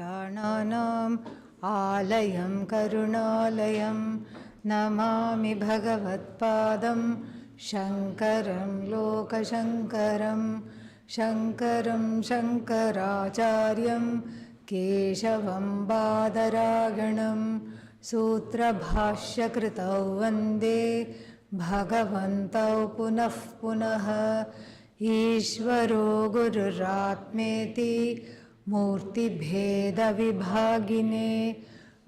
प्राणानाम् आलयं करुणालयं नमामि भगवत्पादं शङ्करं लोकशङ्करं शङ्करं शङ्कराचार्यं केशवं बादरायणं सूत्रभाष्यकृतौ वन्दे भगवन्तौ पुनः पुनः ईश्वरो गुरुरात्मेति मूर्तिभेदविभागिने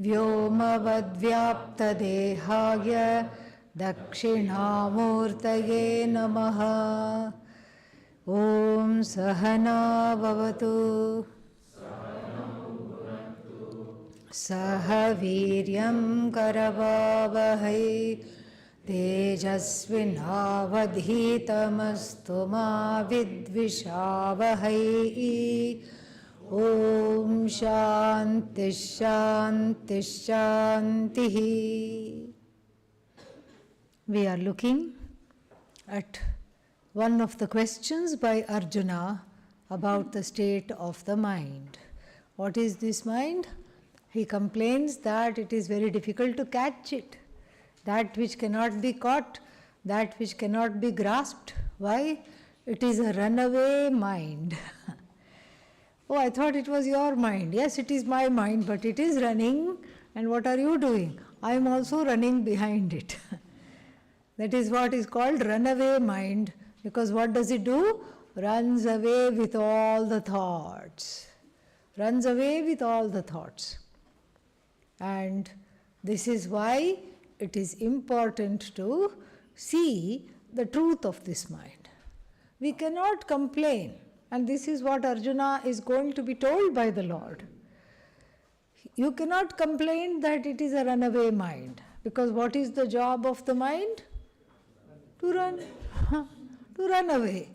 व्योमवद्व्याप्तदेहाय दक्षिणामूर्तये नमः। ॐ सहना भवतु सह वीर्यं करवावहै तेजस्विनावधीतमस्तु मा विद्विषावहै। ॐ शान्ति शान्ति शान्तिः। We are looking at one of the questions by Arjuna about the state of the mind. What is this mind? He complains that it is very difficult to catch it. That which cannot be caught, that which cannot be grasped. Why? It is a runaway mind. Oh, I thought it was your mind. Yes, it is my mind, but it is running. And what are you doing? I am also running behind it. That is what is called runaway mind. Because what does it do? Runs away with all the thoughts. Runs away with all the thoughts. And this is why it is important to see the truth of this mind. We cannot complain. And this is what Arjuna is going to be told by the Lord. You cannot complain that it is a runaway mind. Because what is the job of the mind? To run. To run away.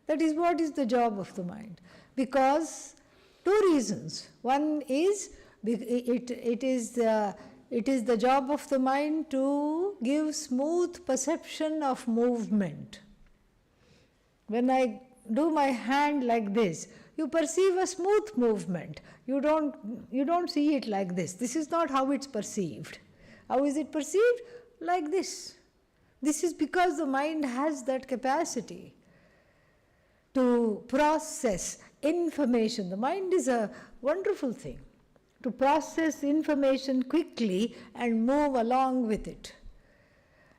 That is what is the job of the mind. Because two reasons. One is, it is the job of the mind to give smooth perception of movement. When I do my hand like this, you perceive a smooth movement. You don't see it like this. This is not how it's perceived. How is it perceived? Like this. This is because the mind has that capacity to process information. The mind is a wonderful thing. To process information quickly and move along with it.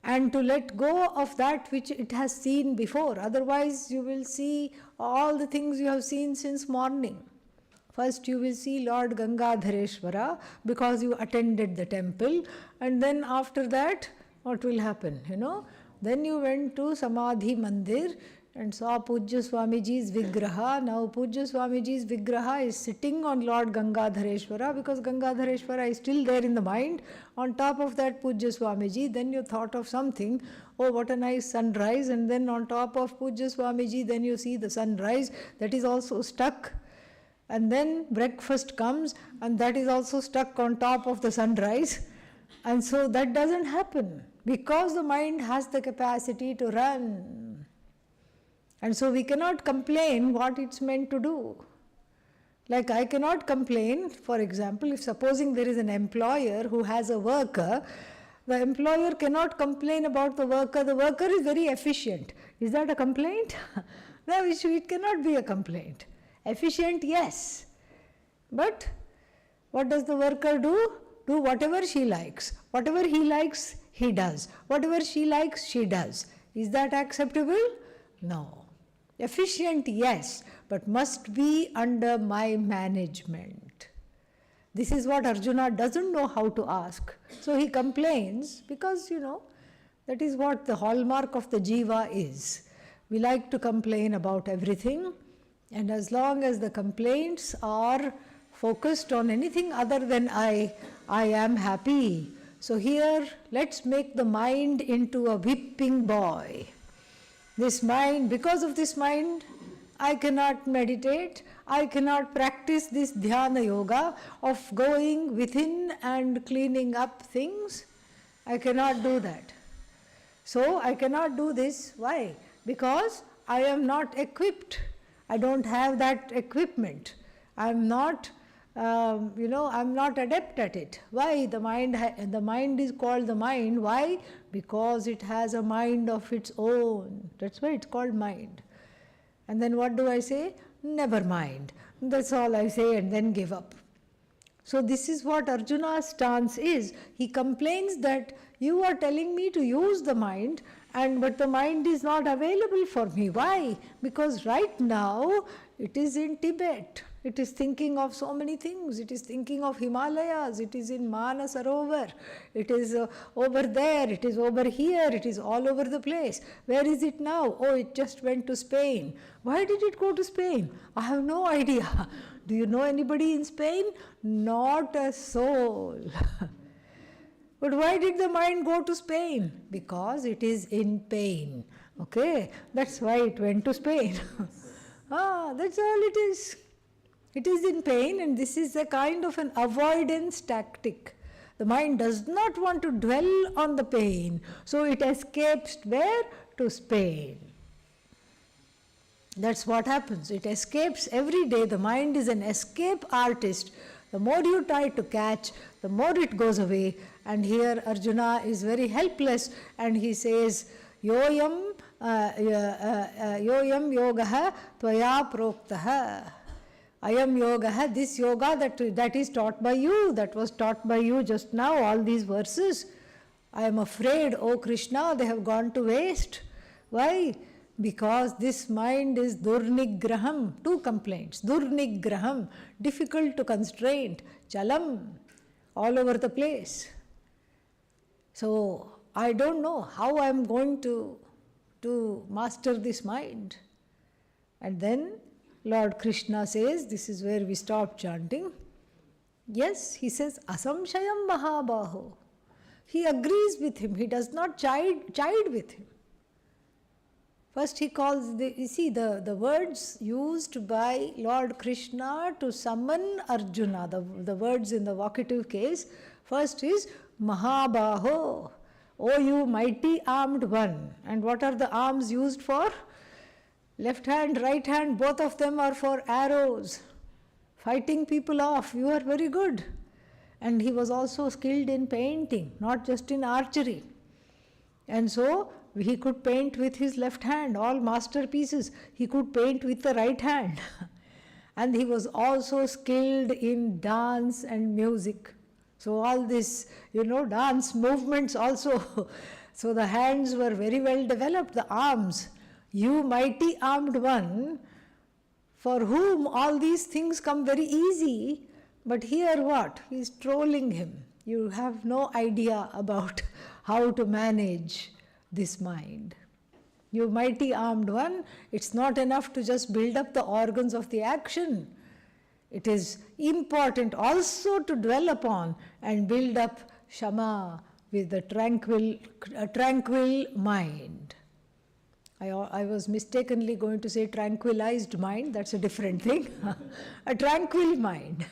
And to let go of that which it has seen before. Otherwise, you will see all the things you have seen since morning. First, you will see Lord Gangadhareshwara because you attended the temple. And then after that, what will happen? Then you went to Samadhi Mandir and saw Pujya Swamiji's Vigraha. Now Pujya Swamiji's Vigraha is sitting on Lord Gangadhareshwara because Gangadhareshwara is still there in the mind. On top of that Pujya Swamiji, then you thought of something, oh what a nice sunrise, and then on top of Pujya Swamiji, then you see the sunrise, that is also stuck. And then breakfast comes and that is also stuck on top of the sunrise. And so that doesn't happen because the mind has the capacity to run. And so we cannot complain what it's meant to do. Like I cannot complain, for example, if supposing there is an employer who has a worker, the employer cannot complain about the worker is very efficient. Is that a complaint? No, it cannot be a complaint. Efficient, yes. But what does the worker do? Do whatever she likes. Whatever he likes, he does. Whatever she likes, she does. Is that acceptable? No. Efficient, yes, but must be under my management. This is what Arjuna doesn't know how to ask. So he complains because, that is what the hallmark of the jiva is. We like to complain about everything, and as long as the complaints are focused on anything other than I am happy. So here, let's make the mind into a whipping boy. This mind, because of this mind, I cannot meditate, I cannot practice this dhyana yoga of going within and cleaning up things. I cannot do that. So I cannot do this. Why? Because I am not equipped. I don't have that equipment. I am not I'm not adept at it. Why? The mind is called the mind. Why? Because it has a mind of its own. That's why it's called mind. And then what do I say? Never mind. That's all I say, and then give up. So this is what Arjuna's stance is. He complains that you are telling me to use the mind, but the mind is not available for me. Why? Because right now it is in Tibet. It is thinking of so many things. It is thinking of Himalayas. It is in Manasarovar. It is over there. It is over here. It is all over the place. Where is it now? Oh, it just went to Spain. Why did it go to Spain? I have no idea. Do you know anybody in Spain? Not a soul. But why did the mind go to Spain? Because it is in pain. Okay? That's why it went to Spain. That's all it is. It is in pain, and this is a kind of an avoidance tactic. The mind does not want to dwell on the pain, so it escapes where? To Spain. That's what happens. It escapes every day. The mind is an escape artist. The more you try to catch, the more it goes away. And here Arjuna is very helpless, and he says, Yoyam yogaha tvaya proktaha. Ayam yogaha, this yoga that is taught by you, that was taught by you just now, all these verses. I am afraid, O Krishna, they have gone to waste. Why? Because this mind is durnigraham, 2 complaints. Durnigraham, difficult to constrain. Chalam, all over the place. So, I don't know how I am going to master this mind. And then Lord Krishna says, this is where we stop chanting. Yes, he says, Asamshayam Mahabaho. He agrees with him. He does not chide with him. First he calls, the words used by Lord Krishna to summon Arjuna, the words in the vocative case, first is Mahabaho, O you mighty armed one. And what are the arms used for? Left hand, right hand, both of them are for arrows, fighting people off. You are very good. And he was also skilled in painting, not just in archery. And so he could paint with his left hand, all masterpieces. He could paint with the right hand. And he was also skilled in dance and music. So all this, dance movements also. So the hands were very well developed, the arms. You mighty armed one, for whom all these things come very easy, but here what? He is trolling him. You have no idea about how to manage this mind. You mighty armed one, it's not enough to just build up the organs of the action. It is important also to dwell upon and build up Shama with a tranquil mind. I was mistakenly going to say tranquilized mind, that's a different thing. A tranquil mind.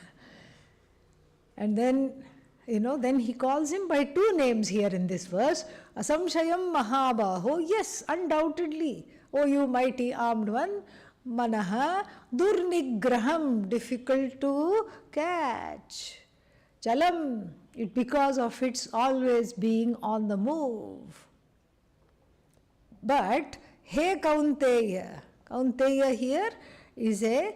And then, then he calls him by 2 names here in this verse. Asamshayam Mahabaho, yes, undoubtedly, O you mighty armed one. Manaha durnigraham, difficult to catch. Chalam, it because of its always being on the move. But He Kaunteya. Kaunteya here is a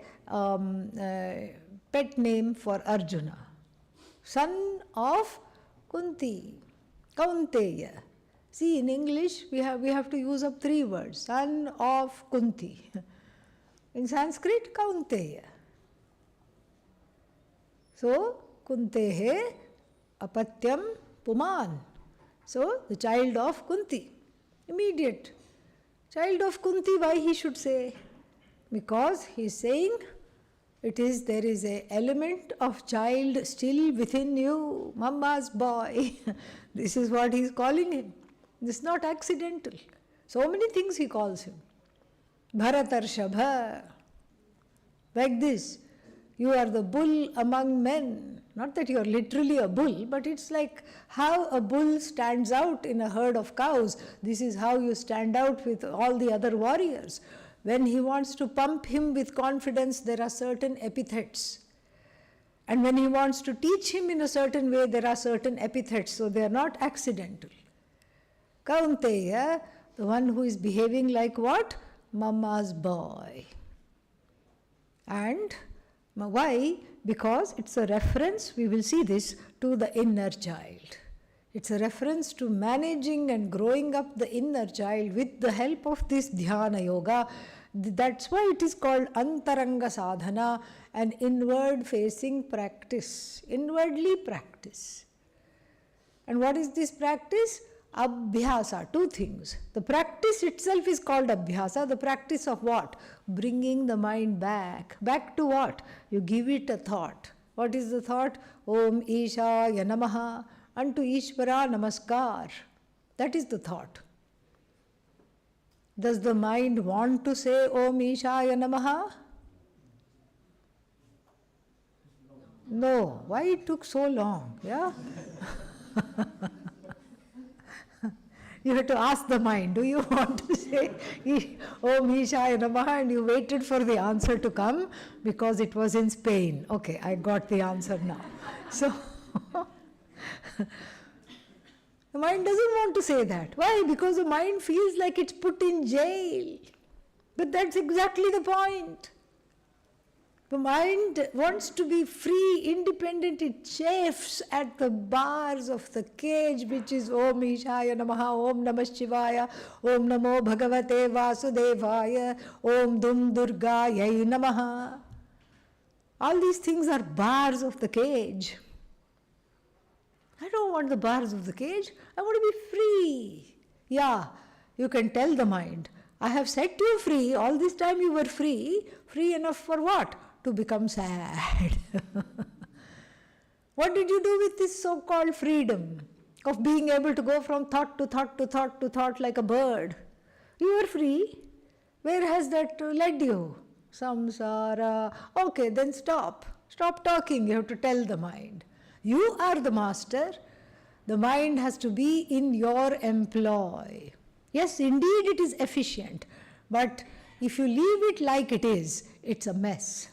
pet name for Arjuna. Son of Kunti. Kaunteya. See, in English we have to use up 3 words. Son of Kunti. In Sanskrit, Kaunteya. So, Kuntehe apatyam puman. So, the child of Kunti. Immediate. Child of Kunti, why he should say? Because he is saying there is an element of child still within you, Mama's boy. This is what he is calling him. This is not accidental. So many things he calls him. Bharatarshabha. Like this. You are the bull among men. Not that you are literally a bull, but it's like how a bull stands out in a herd of cows. This is how you stand out with all the other warriors. When he wants to pump him with confidence, there are certain epithets. And when he wants to teach him in a certain way, there are certain epithets, so they are not accidental. Kaunteya, the one who is behaving like what? Mama's boy. And why? Because it's a reference, we will see this, to the inner child. It's a reference to managing and growing up the inner child with the help of this dhyana yoga. That's why it is called antaranga sadhana, an inward facing practice, inwardly practice. And what is this practice? Abhyasa, two things. The practice itself is called abhyasa. The practice of what? Bringing the mind back. Back to what? You give it a thought. What is the thought? Om Ishaya Namaha. Unto Ishvara Namaskar. That is the thought. Does the mind want to say Om Ishaya Namaha? No. Why it took so long? Yeah? You have to ask the mind, do you want to say Om Ishaya Namaha? And you waited for the answer to come because it was in Spain. Okay, I got the answer now. So, the mind doesn't want to say that. Why? Because the mind feels like it's put in jail. But that's exactly the point. The mind wants to be free, independent. It chafes at the bars of the cage, which is Om Ishaya Namaha, Om Namah Shivaya, Om Namo Bhagavate Vasudevaya, Om Dum Durgayai Namaha. All these things are bars of the cage. I don't want the bars of the cage. I want to be free. Yeah, you can tell the mind, I have set you free. All this time you were free. Free enough for what? To become sad. What did you do with this so-called freedom of being able to go from thought to thought to thought to thought like a bird? You were free. Where has that led you? Samsara. Okay, then stop. Stop talking. You have to tell the mind. You are the master. The mind has to be in your employ. Yes, indeed it is efficient. But if you leave it like it is, it's a mess.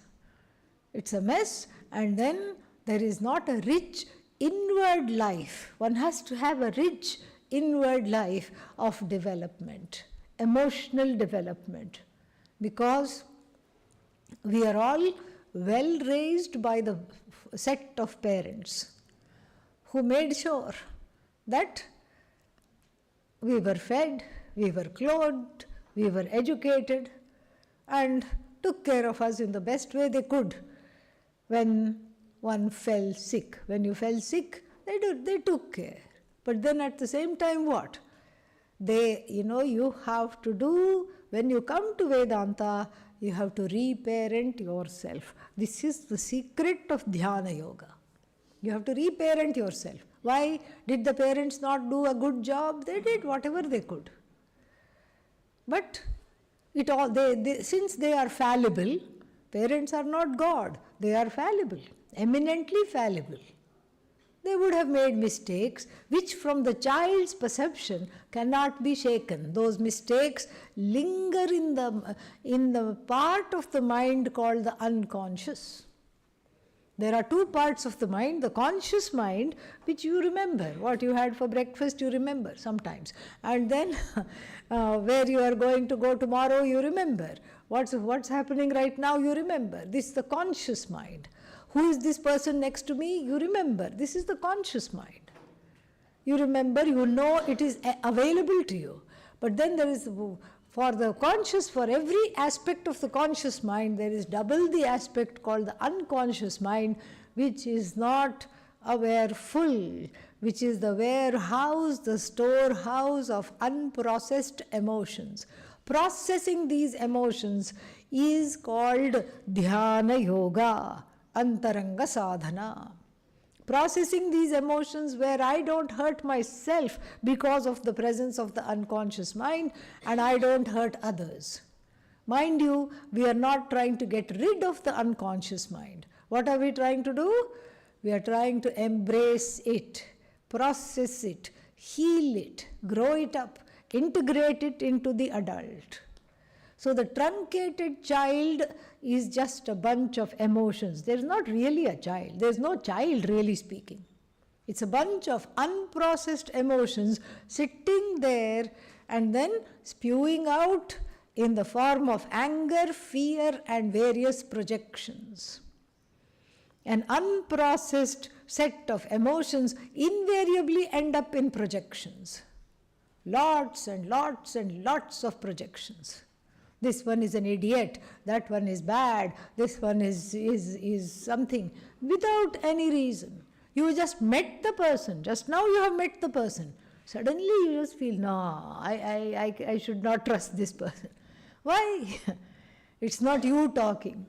It's a mess, and then there is not a rich inward life. One has to have a rich inward life of development, emotional development, because we are all well raised by the set of parents who made sure that we were fed, we were clothed, we were educated, and took care of us in the best way they could. When one fell sick, when you fell sick, they took care. But then at the same time, what? You have to do, when you come to Vedanta, you have to reparent yourself. This is the secret of Dhyana Yoga. You have to reparent yourself. Why? Did the parents not do a good job? They did whatever they could. But since they are fallible, parents are not God. They are fallible, eminently fallible. They would have made mistakes which from the child's perception cannot be shaken. Those mistakes linger in the part of the mind called the unconscious. There are two parts of the mind, the conscious mind, which you remember. What you had for breakfast, you remember sometimes. And then where you are going to go tomorrow, you remember. What's happening right now, you remember. This is the conscious mind. Who is this person next to me? You remember. This is the conscious mind. You remember, you know it is available to you. But then there is, for every aspect of the conscious mind, there is double the aspect called the unconscious mind, which is not aware full, which is the warehouse, the storehouse of unprocessed emotions. Processing these emotions is called Dhyana Yoga, Antaranga Sadhana. Processing these emotions where I don't hurt myself because of the presence of the unconscious mind, and I don't hurt others. Mind you, we are not trying to get rid of the unconscious mind. What are we trying to do? We are trying to embrace it, process it, heal it, grow it up, integrate it into the adult. So the truncated child is just a bunch of emotions. There is not really a child. There is no child really speaking. It's a bunch of unprocessed emotions sitting there and then spewing out in the form of anger, fear, and various projections. An unprocessed set of emotions invariably end up in projections. Lots and lots and lots of projections. This one is an idiot, that one is bad, this one is something, without any reason. You just met the person, just now you have met the person. Suddenly you just feel, no, I should not trust this person. Why? It's not you talking.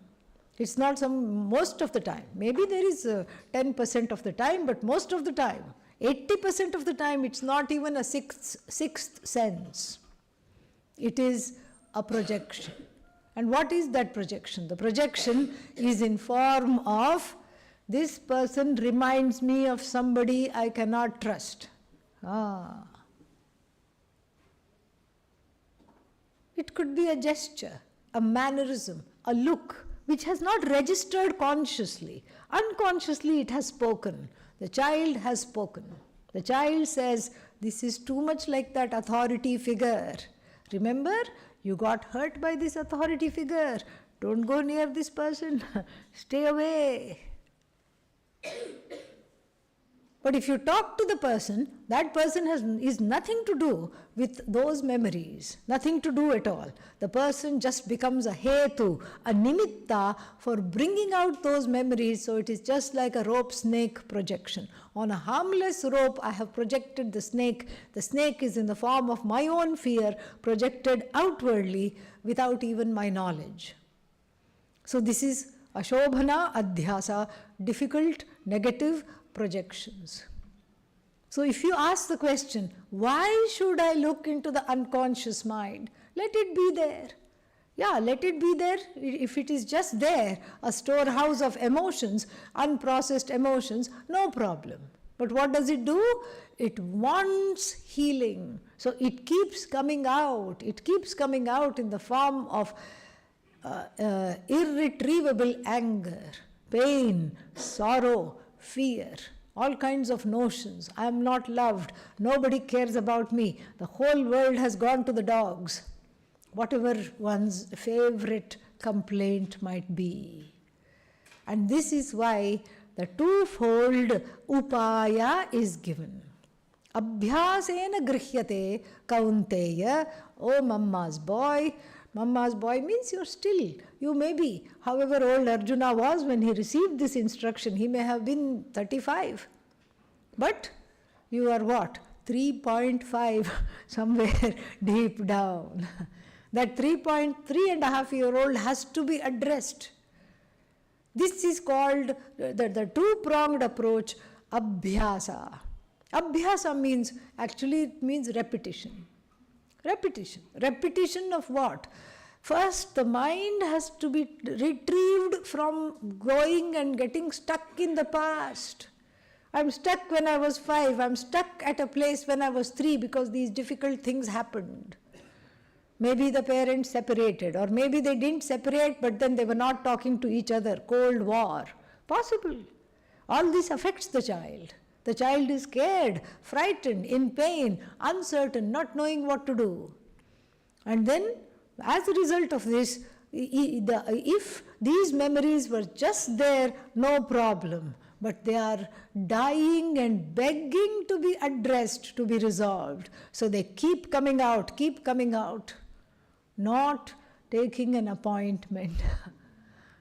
It's not most of the time. Maybe there is 10% of the time, but most of the time, 80% of the time, it's not even a sixth sense. It is a projection. And what is that projection? The projection is in form of, this person reminds me of somebody I cannot trust. It could be a gesture, a mannerism, a look, which has not registered consciously. Unconsciously it has spoken. The child has spoken. The child says, this is too much like that authority figure. Remember, you got hurt by this authority figure. Don't go near this person. Stay away. But if you talk to the person, that person is nothing to do with those memories, nothing to do at all. The person just becomes a hetu, a nimitta for bringing out those memories, so it is just like a rope snake projection. On a harmless rope, I have projected the snake. The snake is in the form of my own fear, projected outwardly without even my knowledge. So this is ashobhana adhyasa, difficult, negative projections. So if you ask the question, why should I look into the unconscious mind? Let it be there. Yeah, let it be there. If it is just there, a storehouse of emotions, unprocessed emotions, no problem. But what does it do? It wants healing. So it keeps coming out. It keeps coming out in the form of irretrievable anger, pain, sorrow, fear, all kinds of notions. I am not loved. Nobody cares about me. The whole world has gone to the dogs. Whatever one's favorite complaint might be. And this is why the twofold upaya is given. Abhyasena grihyate kaunteya, oh mamma's boy. Mamma's boy means you're still, you may be, however old Arjuna was when he received this instruction, he may have been 35. But you are what? 3.5 somewhere deep down. That 3.5-year-old has to be addressed. This is called the two-pronged approach, abhyasa. Abhyasa means, actually it means repetition. Repetition. Repetition of what? First, the mind has to be retrieved from going and getting stuck in the past. I'm stuck when I was 5. I'm stuck at a place when I was 3 because these difficult things happened. Maybe the parents separated, or maybe they didn't separate, but then they were not talking to each other. Cold War. Possible. All this affects the child. The child is scared, frightened, in pain, uncertain, not knowing what to do. And then, as a result of this, if these memories were just there, no problem. But they are dying and begging to be addressed, to be resolved. So they keep coming out, not taking an appointment.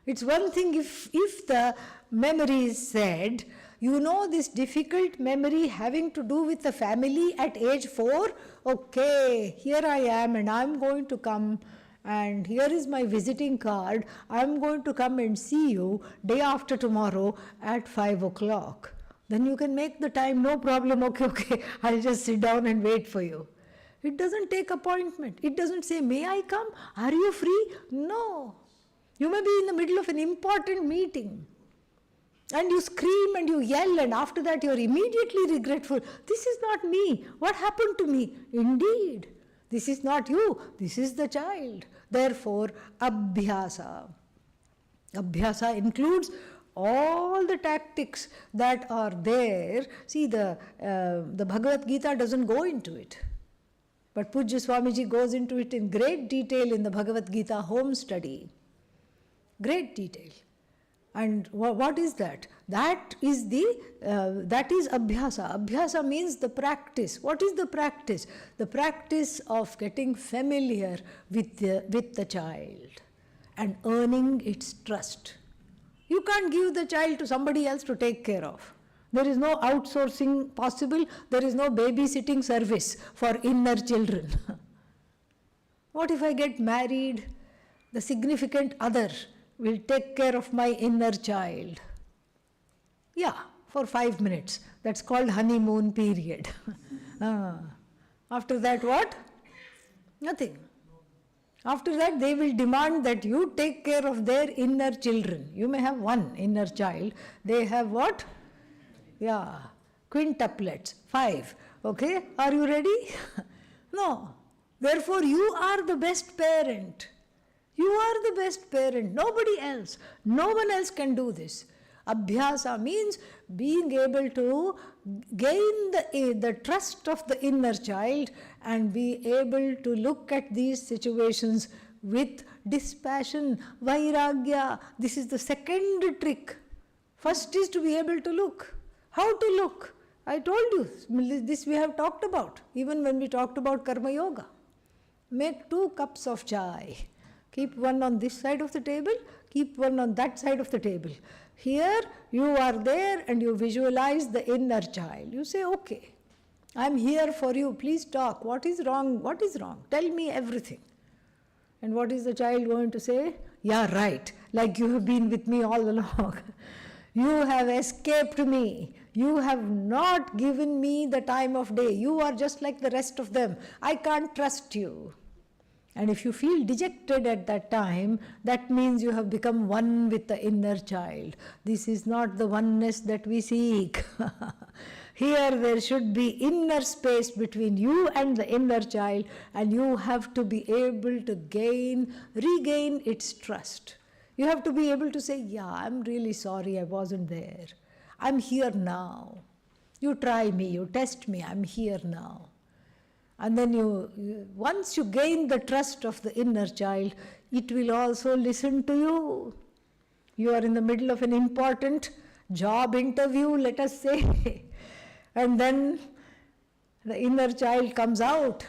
It's one thing if the memory is said, you know, this difficult memory having to do with the family at age 4, okay, here I am and I'm going to come and here is my visiting card. I'm going to come and see you day after tomorrow at 5 o'clock. Then you can make the time, no problem, okay, I'll just sit down and wait for you. It doesn't take appointment. It doesn't say, may I come? Are you free? No. You may be in the middle of an important meeting. And you scream and you yell, and after that you are immediately regretful. This is not me. What happened to me? Indeed. This is not you, this is the child. Therefore, abhyasa. Abhyasa includes all the tactics that are there. See, the Bhagavad Gita doesn't go into it. But Pujya Swamiji goes into it in great detail in the Bhagavad Gita home study. Great detail. And what is that? That is abhyasa. Abhyasa means the practice. What is the practice? The practice of getting familiar with the child and earning its trust. You can't give the child to somebody else to take care of. There is no outsourcing possible. There is no babysitting service for inner children. What if I get married? The significant other will take care of my inner child. Yeah, for 5 minutes. That's called honeymoon period. After that, what? Nothing. After that, they will demand that you take care of their inner children. You may have one inner child. They have what? Yeah, quintuplets, 5. Okay, are you ready? No. Therefore, you are the best parent. You are the best parent, nobody else. No one else can do this. Abhyasa means being able to gain the trust of the inner child and be able to look at these situations with dispassion, vairagya. This is the second trick. First is to be able to look. How to look? I told you, this we have talked about, even when we talked about Karma Yoga. Make 2 cups of chai. Keep one on this side of the table, keep one on that side of the table. Here, you are there and you visualize the inner child. You say, okay, I'm here for you, please talk. What is wrong? What is wrong? Tell me everything. And what is the child going to say? Yeah, right, like you have been with me all along. You have escaped me. You have not given me the time of day. You are just like the rest of them. I can't trust you. And if you feel dejected at that time, that means you have become one with the inner child. This is not the oneness that we seek. Here there should be inner space between you and the inner child, and you have to be able to regain its trust. You have to be able to say, yeah, I'm really sorry I wasn't there. I'm here now. You try me, you test me, I'm here now. And then once you gain the trust of the inner child, it will also listen to you. You are in the middle of an important job interview, let us say. And then the inner child comes out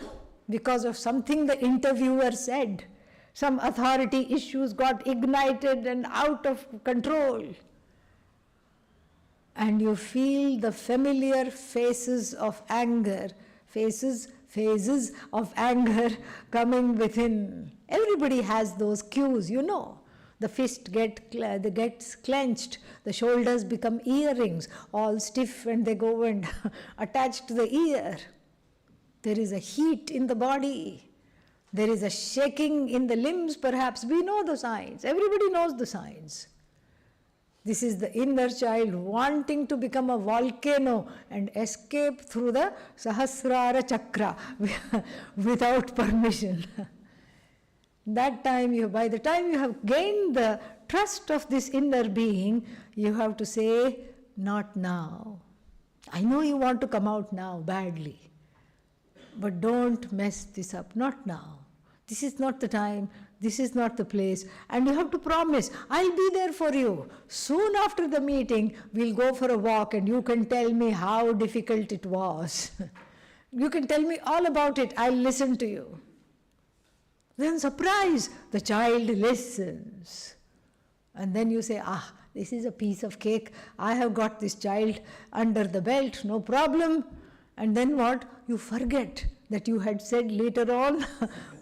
because of something the interviewer said. Some authority issues got ignited and out of control. And you feel the familiar faces of anger, phases of anger coming within. Everybody has those cues, you know. The fist gets clenched, the shoulders become earrings, all stiff, and they go and attach to the ear. There is a heat in the body. There is a shaking in the limbs, perhaps. We know the signs. Everybody knows the signs. This is the inner child wanting to become a volcano and escape through the Sahasrara Chakra without permission. That time, by the time you have gained the trust of this inner being, you have to say, not now. I know you want to come out now badly, but don't mess this up, not now. This is not the time, this is not the place, and you have to promise, I'll be there for you. Soon after the meeting, we'll go for a walk and you can tell me how difficult it was. You can tell me all about it, I'll listen to you. Then surprise, the child listens. And then you say, this is a piece of cake. I have got this child under the belt, no problem. And then what? You forget that you had said later on,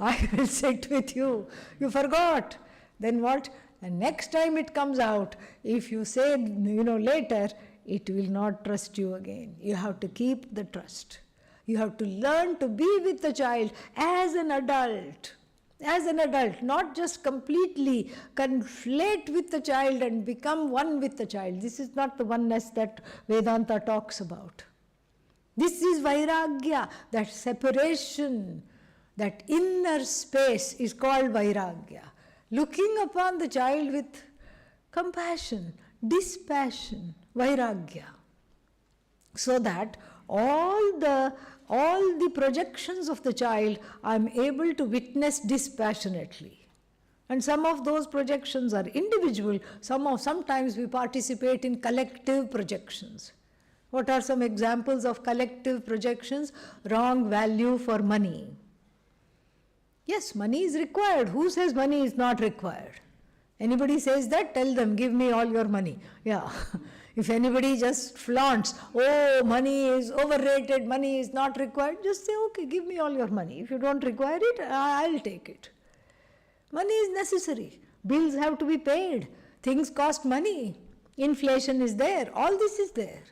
I will sit with you. You forgot. Then what? The next time it comes out, if you say, later, it will not trust you again. You have to keep the trust. You have to learn to be with the child as an adult. As an adult, not just completely conflate with the child and become one with the child. This is not the oneness that Vedanta talks about. This is vairagya, that separation, That inner space is called Vairagya. Looking upon the child with compassion, dispassion, Vairagya. So that all the projections of the child I am able to witness dispassionately. And some of those projections are individual, sometimes we participate in collective projections. What are some examples of collective projections? Wrong value for money. Yes, money is required. Who says money is not required? Anybody says that, tell them, give me all your money. Yeah. If anybody just flaunts, oh, money is overrated, money is not required, just say, okay, give me all your money. If you don't require it, I'll take it. Money is necessary. Bills have to be paid. Things cost money. Inflation is there. All this is there.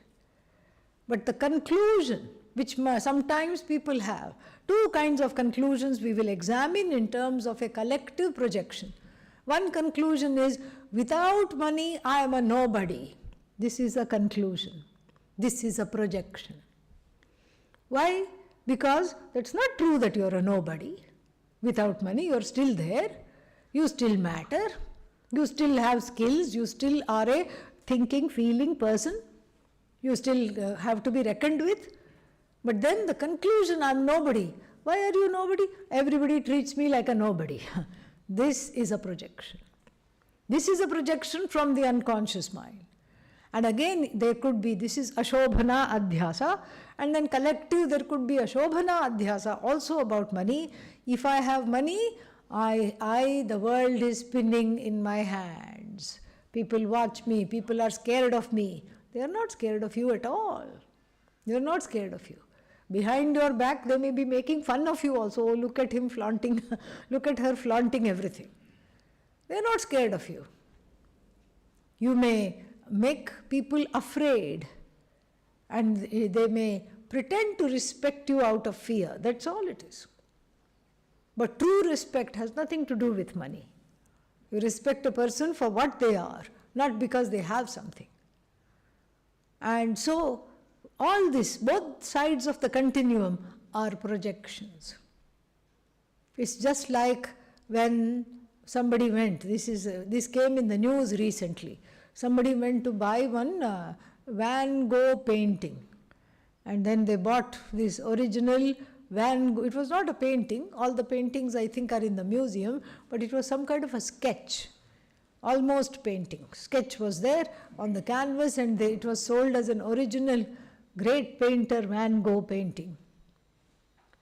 But the conclusion, which sometimes people have, two kinds of conclusions we will examine in terms of a collective projection. One conclusion is, without money, I am a nobody. This is a conclusion. This is a projection. Why? Because it's not true that you're a nobody. Without money, you're still there. You still matter. You still have skills. You still are a thinking, feeling person. You still have to be reckoned with. But then the conclusion, I'm nobody. Why are you nobody? Everybody treats me like a nobody. This is a projection. This is a projection from the unconscious mind. And again, there could be, this is Ashobhana Adhyasa, and then collective, there could be Ashobhana Adhyasa also about money. If I have money, the world is spinning in my hands. People watch me, people are scared of me. They are not scared of you at all. They are not scared of you. Behind your back, they may be making fun of you also. Oh, look at him flaunting, look at her flaunting everything. They are not scared of you. You may make people afraid, and they may pretend to respect you out of fear. That's all it is. But true respect has nothing to do with money. You respect a person for what they are, not because they have something. And so, all this, both sides of the continuum are projections. It's just like when somebody went, this came in the news recently, somebody went to buy one Van Gogh painting, and then they bought this original Van Gogh. It was not a painting, all the paintings I think are in the museum, but it was some kind of a sketch, almost painting. Sketch was there on the canvas, and it was sold as an original great painter Van Gogh painting.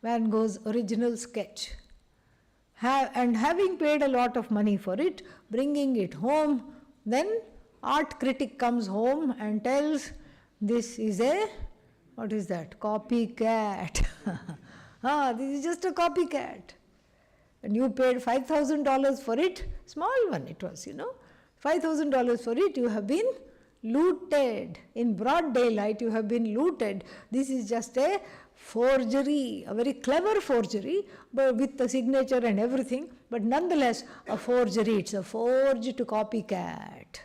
Van Gogh's original sketch. And having paid a lot of money for it, bringing it home, then art critic comes home and tells, this is a, what is that, copycat. This is just a copycat. And you paid $5,000 for it, small one it was, $5,000 for it, you have been looted. In broad daylight, you have been looted. This is just a forgery, a very clever forgery, but with the signature and everything, but nonetheless a forgery. It's a forged copycat.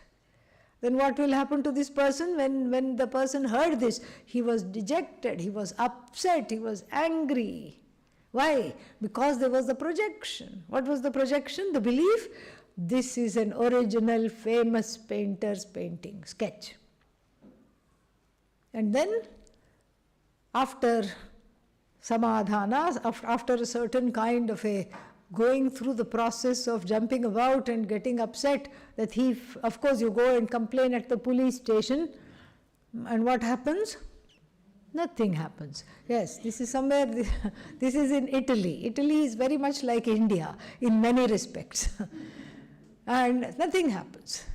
Then what will happen to this person? When the person heard this, he was dejected, he was upset, he was angry. Why? Because there was the projection. What was the projection? The belief, this is an original famous painter's painting, sketch. And then after samadhana, after a certain kind of a going through the process of jumping about and getting upset, the thief, of course you go and complain at the police station, and what happens? Nothing happens. Yes, this is somewhere, this is in Italy. Italy is very much like India in many respects. And nothing happens.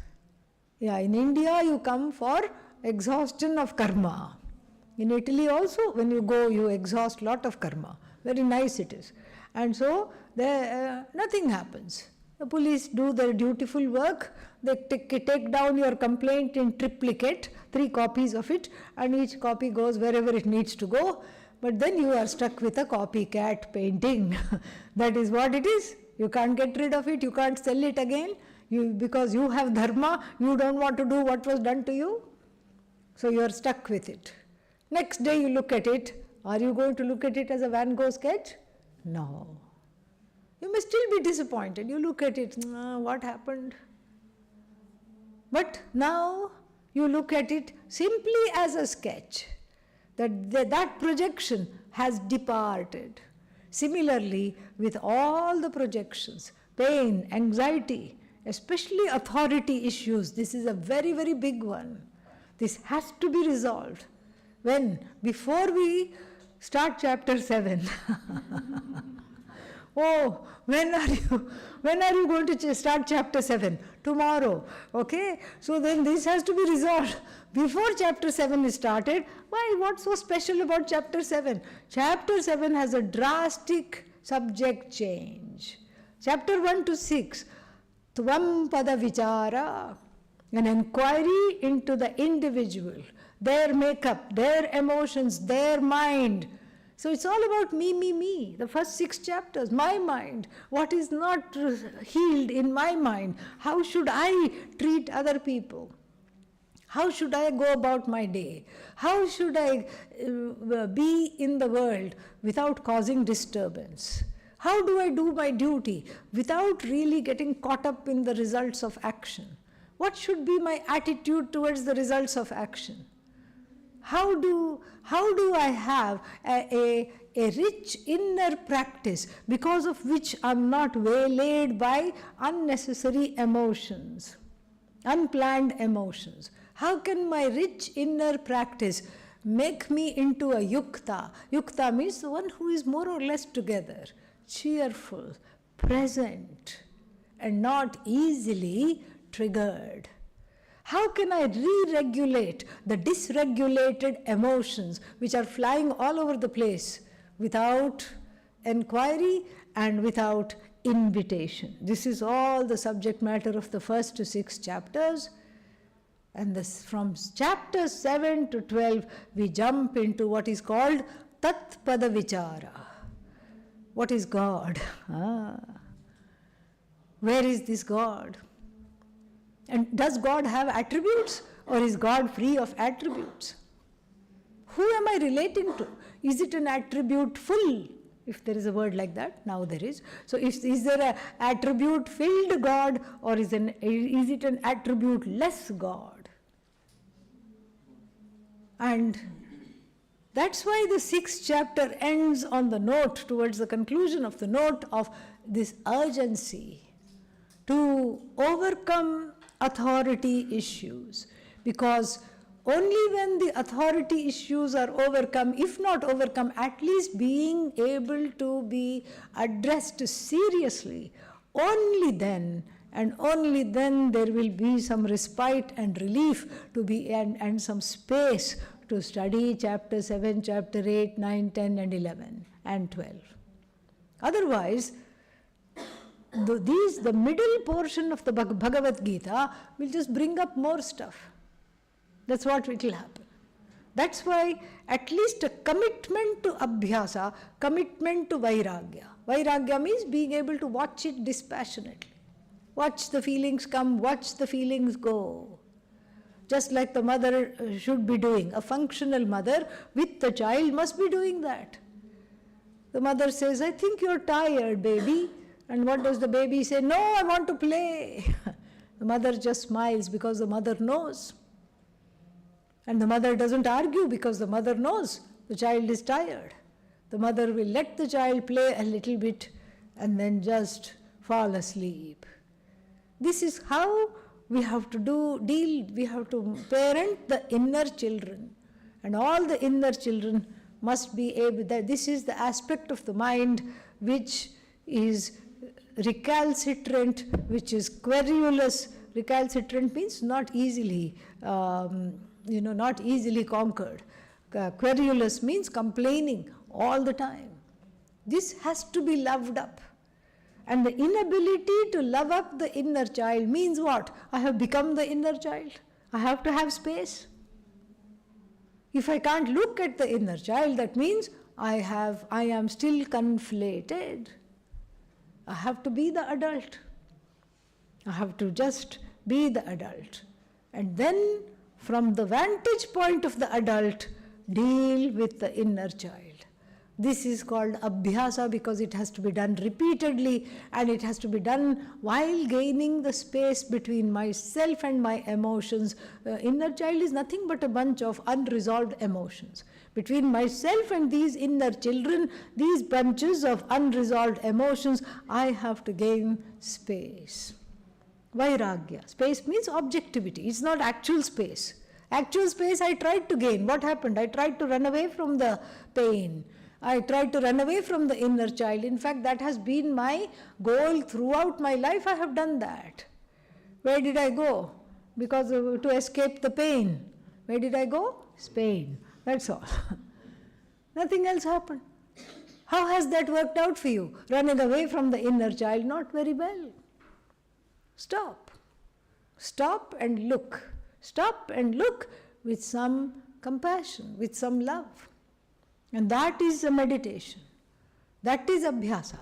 Yeah, in India you come for exhaustion of karma. In Italy also, when you go, you exhaust lot of karma. Very nice it is. And so, nothing happens. The police do their dutiful work. They take down your complaint in triplicate, 3 copies of it, and each copy goes wherever it needs to go. But then you are stuck with a copycat painting. That is what it is. You can't get rid of it. You can't sell it again. Because you have dharma, you don't want to do what was done to you. So you are stuck with it. Next day you look at it. Are you going to look at it as a Van Gogh sketch? No. You may still be disappointed. You look at it, what happened? But now you look at it simply as a sketch, that projection has departed. Similarly, with all the projections, pain, anxiety, especially authority issues, this is a very, very big one. This has to be resolved. When? Before we start chapter 7. Oh, when are you going to start chapter 7? Tomorrow. Okay? So then this has to be resolved. Before chapter 7 is started, why? What's so special about chapter 7? Chapter 7 has a drastic subject change. Chapter 1 to 6, Tvam Pada Vichara, an inquiry into the individual, their makeup, their emotions, their mind. So it's all about me, me, me. The first 6 chapters, my mind. What is not healed in my mind? How should I treat other people? How should I go about my day? How should I be in the world without causing disturbance? How do I do my duty without really getting caught up in the results of action? What should be my attitude towards the results of action? How do I have a rich inner practice because of which I'm not waylaid by unnecessary emotions, unplanned emotions? How can my rich inner practice make me into a yukta? Yukta means the one who is more or less together, cheerful, present, and not easily triggered. How can I re-regulate the dysregulated emotions which are flying all over the place without inquiry and without invitation? This is all the subject matter of the first to 6 chapters. And from chapter 7 to 12, we jump into what is called Tat Pada Vichara. What is God? Where is this God? And does God have attributes, or is God free of attributes? Who am I relating to? Is it an attribute full? If there is a word like that, now there is. So is there an attribute filled God, or is it an attribute less God? And that's why the 6th chapter ends on the note, towards the conclusion of the note, of this urgency to overcome authority issues. Because only when the authority issues are overcome, if not overcome, at least being able to be addressed seriously, only then and only then there will be some respite and relief to be and some space to study chapter 7, chapter 8, 9, 10 and 11 and 12. Otherwise, the middle portion of the Bhagavad Gita will just bring up more stuff. That's what it will happen. That's why at least a commitment to abhyasa, commitment to vairagya. Vairagya means being able to watch it dispassionately. Watch the feelings come, watch the feelings go. Just like the mother should be doing. A functional mother with the child must be doing that. The mother says, I think you're tired, baby. And what does the baby say? No, I want to play. The mother just smiles because the mother knows. And the mother doesn't argue because the mother knows the child is tired. The mother will let the child play a little bit and then just fall asleep. This is how we have to we have to parent the inner children. And all the inner children must be able, that this is the aspect of the mind which is recalcitrant, which is querulous. Recalcitrant means not easily, not easily conquered. Querulous means complaining all the time. This has to be loved up. And the inability to love up the inner child means what? I have become the inner child. I have to have space. If I can't look at the inner child, that means I am still conflated. I have to be the adult. I have to just be the adult. And then, from the vantage point of the adult, deal with the inner child. This is called abhyasa because it has to be done repeatedly, and it has to be done while gaining the space between myself and my emotions. Inner child is nothing but a bunch of unresolved emotions. Between myself and these inner children, these bunches of unresolved emotions, I have to gain space. Vairagya. Space means objectivity. It's not actual space. Actual space I tried to gain. What happened? I tried to run away from the pain. I tried to run away from the inner child. In fact, that has been my goal throughout my life. I have done that. Where did I go? Because to escape the pain. Where did I go? Spain. That's all. Nothing else happened. How has that worked out for you? Running away from the inner child? Not very well. Stop. Stop and look. Stop and look with some compassion, with some love. And that is a meditation. That is abhyasa.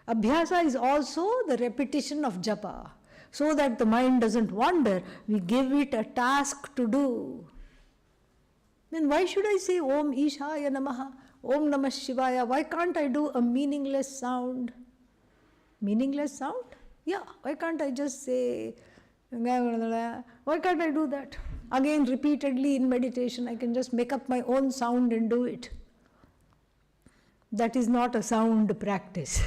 Abhyasa is also the repetition of japa. So that the mind doesn't wander, we give it a task to do. Then why should I say Om Ishaya Namaha, Om Namah Shivaya? Why can't I do a meaningless sound? Meaningless sound? Yeah, why can't I just say, why can't I do that? Again, repeatedly in meditation, I can just make up my own sound and do it. That is not a sound practice.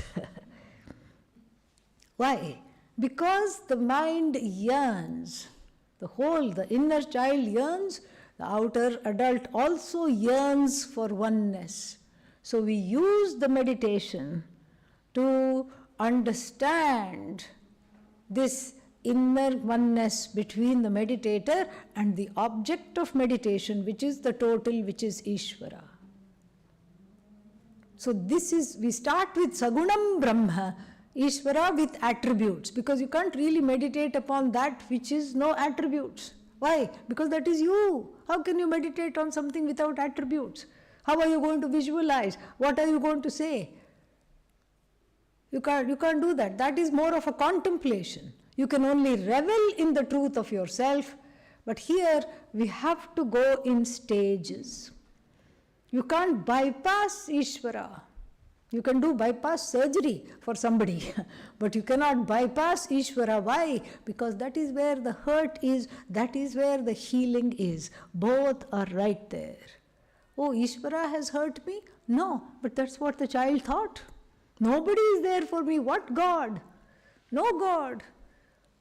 Why? Because the mind yearns. The inner child yearns, the outer adult also yearns for oneness. So we use the meditation to understand this inner oneness between the meditator and the object of meditation, which is the total, which is Ishvara. So we start with Sagunam Brahma, Ishvara with attributes, because you can't really meditate upon that which is no attributes. Why? Because that is you. How can you meditate on something without attributes? How are you going to visualize? What are you going to say? You can't do that. That is more of a contemplation. You can only revel in the truth of yourself, but here we have to go in stages. You can't bypass Ishvara. You can do bypass surgery for somebody, but you cannot bypass Ishvara. Why? Because that is where the hurt is, that is where the healing is. Both are right there. Oh, Ishvara has hurt me? No, but that's what the child thought. Nobody is there for me. What God? No God.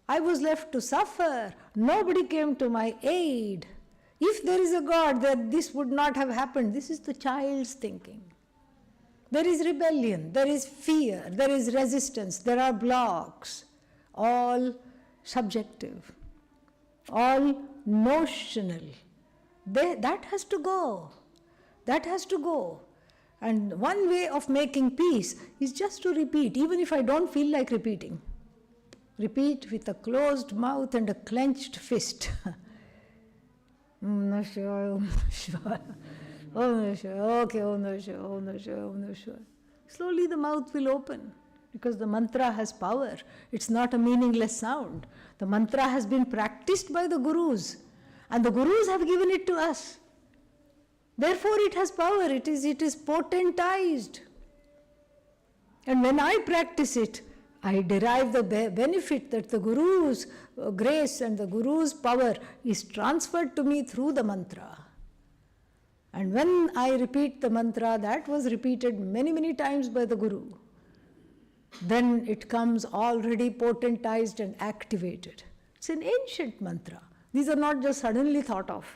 I was left to suffer. Nobody came to my aid. If there is a God, then this would not have happened. This is the child's thinking. There is rebellion, there is fear, there is resistance, there are blocks, all subjective, all notional. That has to go. That has to go. And one way of making peace is just to repeat, even if I don't feel like repeating. Repeat with a closed mouth and a clenched fist. Om Namah Shivaya, Om Namah Shivaya. Om Namah Shivaya. Okay, Om Namah Shivaya, Om Namah Shivaya, Om Namah Shivaya. Slowly the mouth will open because the mantra has power. It's not a meaningless sound. The mantra has been practiced by the gurus, and the gurus have given it to us. Therefore it has power. It is potentized. And when I practice it, I derive the benefit that the Guru's grace and the Guru's power is transferred to me through the mantra. And when I repeat the mantra, that was repeated many, many times by the Guru, then it comes already potentized and activated. It's an ancient mantra. These are not just suddenly thought of.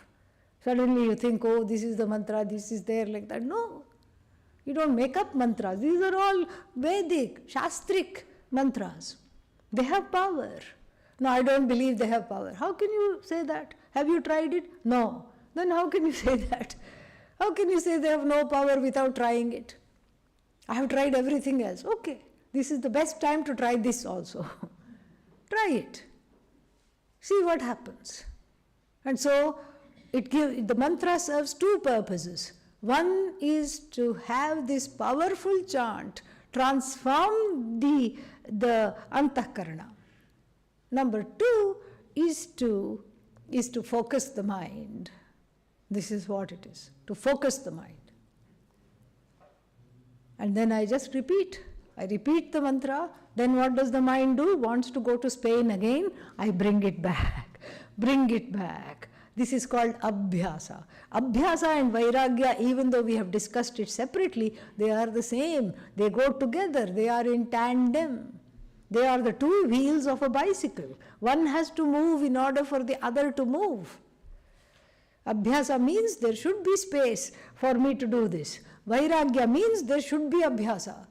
Suddenly you think, oh, this is the mantra, this is there, like that. No. You don't make up mantras. These are all Vedic, Shastric mantras. They have power. No, I don't believe they have power. How can you say that? Have you tried it? No. Then how can you say that? How can you say they have no power without trying it? I have tried everything else. Okay, this is the best time to try this also. Try it. See what happens. And so the mantra serves two purposes. One is to have this powerful chant transform the antahkarana. Number two is to focus the mind. This is what it is, to focus the mind. And then I just repeat. I repeat the mantra. Then what does the mind do? Wants to go to Spain again. I bring it back. Bring it back. This is called abhyasa. Abhyasa and vairagya, even though we have discussed it separately, they are the same. They go together. They are in tandem. They are the two wheels of a bicycle. One has to move in order for the other to move. Abhyasa means there should be space for me to do this. Vairagya means there should be abhyasa.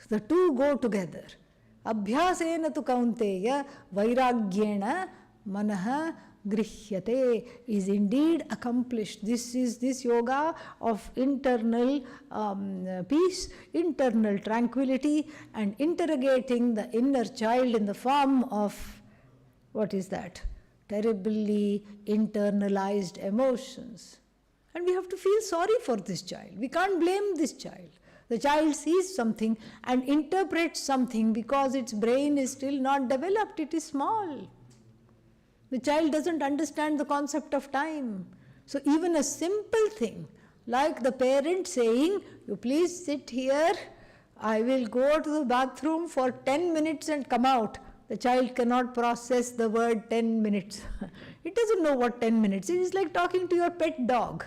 The two go together. Abhyasena tu kaunteya vairagyena manaha grihyate is indeed accomplished. This yoga of internal peace, internal tranquility, and interrogating the inner child in the form of, what is that? Terribly internalized emotions. And we have to feel sorry for this child. We can't blame this child. The child sees something and interprets something because its brain is still not developed. It is small. The child doesn't understand the concept of time. So even a simple thing like the parent saying, you please sit here, I will go to the bathroom for 10 minutes and come out. The child cannot process the word 10 minutes. It doesn't know what 10 minutes is. It is like talking to your pet dog.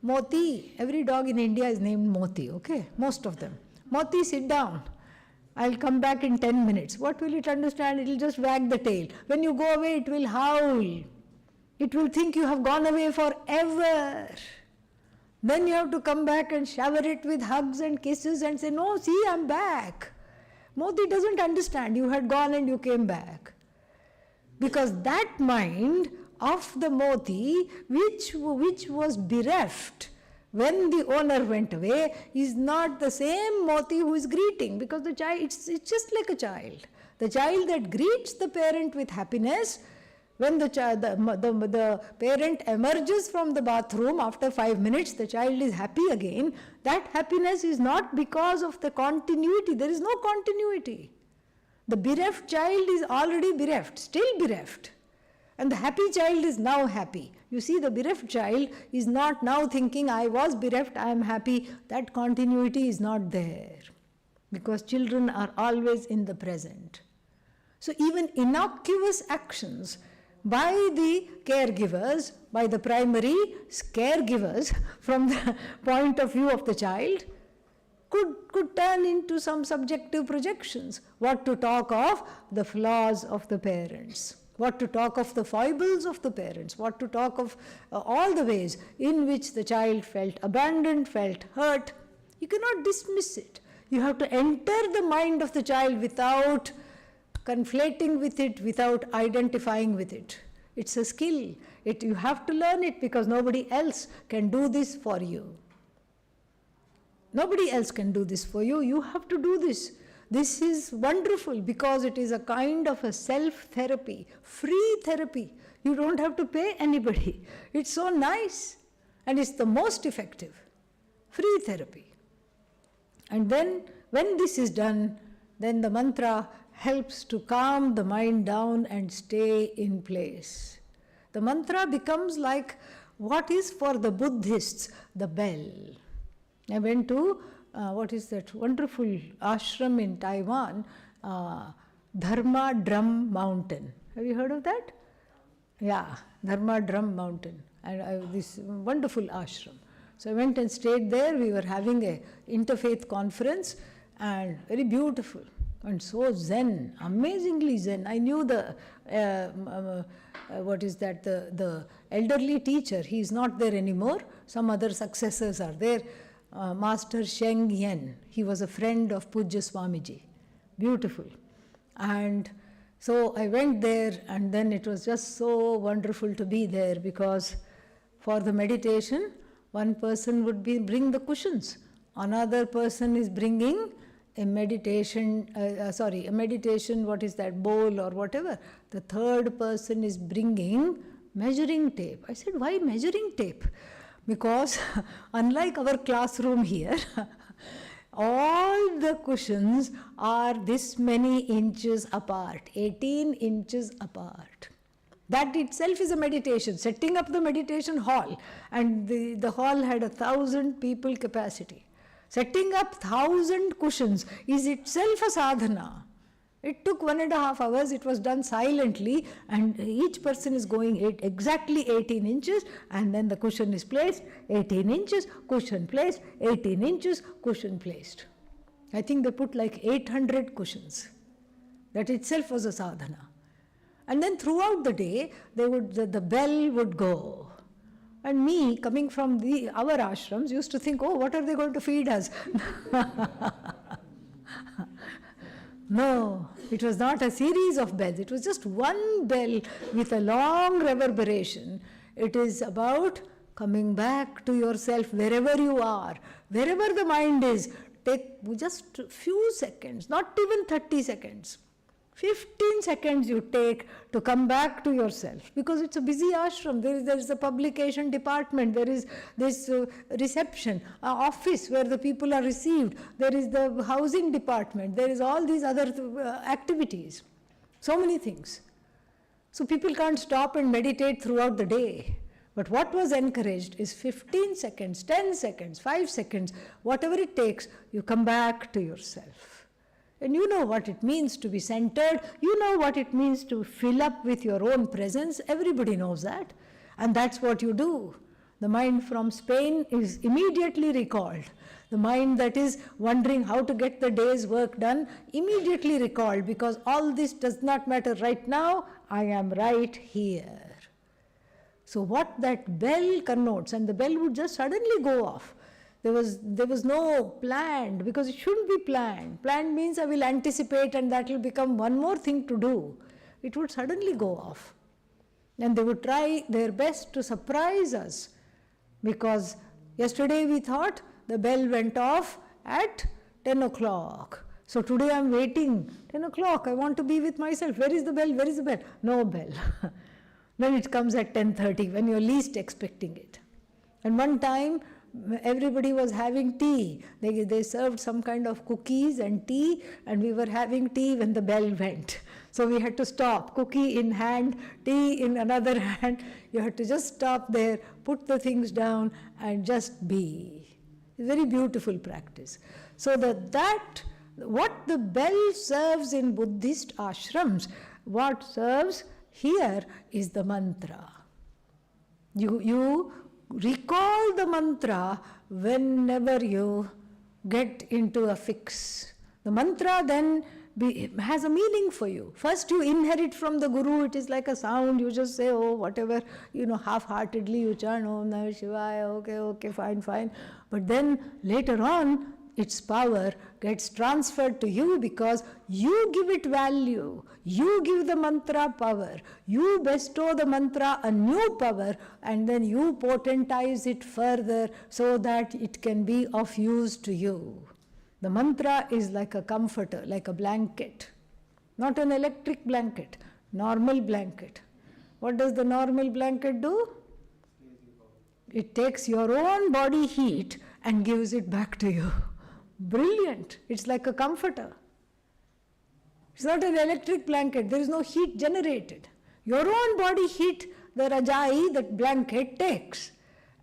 Moti, every dog in India is named Moti, okay? Most of them. Moti, sit down. I'll come back in 10 minutes. What will it understand? It will just wag the tail. When you go away, it will howl. It will think you have gone away forever. Then you have to come back and shower it with hugs and kisses and say, no, see, I'm back. Moti doesn't understand. You had gone and you came back. Because that mind of the Moti, which was bereft when the owner went away, is not the same Moti who is greeting, because the child, it's just like a child. The child that greets the parent with happiness, when the parent emerges from the bathroom after 5 minutes, the child is happy again. That happiness is not because of the continuity. There is no continuity. The bereft child is already bereft, still bereft. And the happy child is now happy. You see, the bereft child is not now thinking, I was bereft, I am happy. That continuity is not there. Because children are always in the present. So even innocuous actions by the caregivers, by the primary caregivers from the point of view of the child, could turn into some subjective projections. What to talk of the flaws of the parents. What to talk of the foibles of the parents, what to talk of all the ways in which the child felt abandoned, felt hurt. You cannot dismiss it. You have to enter the mind of the child without conflating with it, without identifying with it. It's a skill. You have to learn it because nobody else can do this for you. Nobody else can do this for you. You have to do this. This is wonderful because it is a kind of a self-therapy, free therapy. You don't have to pay anybody. It's so nice and it's the most effective. Free therapy. And then when this is done, then the mantra helps to calm the mind down and stay in place. The mantra becomes like what is for the Buddhists the bell. I went to what is that wonderful ashram in Taiwan, Dharma Drum Mountain. Have you heard of that? Yeah, Dharma Drum Mountain. And this wonderful ashram. So I went and stayed there. We were having a interfaith conference and very beautiful and so zen, amazingly zen. I knew the, the elderly teacher. He is not there anymore. Some other successors are there. Master Sheng Yen. He was a friend of Pujya Swamiji. Beautiful. And so I went there and then it was just so wonderful to be there because for the meditation, one person would bring the cushions. Another person is bringing a meditation, what is that, bowl or whatever. The third person is bringing measuring tape. I said, why measuring tape? Because unlike our classroom here, all the cushions are this many inches apart, 18 inches apart. That itself is a meditation, setting up the meditation hall. And the hall had 1,000 people capacity. Setting up 1,000 cushions is itself a sadhana. It took 1.5 hours, it was done silently, and each person is going exactly 18 inches, and then the cushion is placed, 18 inches, cushion placed, 18 inches, cushion placed. I think they put like 800 cushions. That itself was a sadhana. And then throughout the day, the bell would go. And me, coming from our ashrams, used to think, oh, what are they going to feed us? No, it was not a series of bells. It was just one bell with a long reverberation. It is about coming back to yourself wherever you are, wherever the mind is. Take just a few seconds, not even 30 seconds. 15 seconds you take to come back to yourself, because it's a busy ashram. There is a publication department, there is this reception office where the people are received, there is the housing department, there is all these other activities, so many things. So people can't stop and meditate throughout the day. But what was encouraged is 15 seconds, 10 seconds, 5 seconds, whatever it takes, you come back to yourself. And you know what it means to be centered. You know what it means to fill up with your own presence. Everybody knows that. And that's what you do. The mind from Spain is immediately recalled. The mind that is wondering how to get the day's work done, immediately recalled, because all this does not matter right now. I am right here. So what that bell connotes, and the bell would just suddenly go off. There was no planned, because it shouldn't be planned. Planned means I will anticipate and that will become one more thing to do. It would suddenly go off. And they would try their best to surprise us, because yesterday we thought the bell went off at 10 o'clock. So today I am waiting, 10 o'clock, I want to be with myself. Where is the bell? Where is the bell? No bell. Then it comes at 10:30 when you are least expecting it. And one time, everybody was having tea. They served some kind of cookies and tea, and we were having tea when the bell went. So we had to stop, cookie in hand, tea in another hand. You had to just stop there, put the things down, and just be. It's a very beautiful practice. So what the bell serves in Buddhist ashrams, what serves here is the mantra. You recall the mantra whenever you get into a fix. The mantra then has a meaning for you. First you inherit from the Guru, it is like a sound, you just say, oh, whatever, half-heartedly you chant, Om Namah Shivaya, okay, fine. But then later on, its power gets transferred to you because you give it value. You give the mantra power. You bestow the mantra a new power, and then you potentize it further so that it can be of use to you. The mantra is like a comforter, like a blanket. Not an electric blanket, normal blanket. What does the normal blanket do? It takes your own body heat and gives it back to you. Brilliant. It's like a comforter. It's not an electric blanket. There is no heat generated. Your own body heat, the rajai, that blanket takes,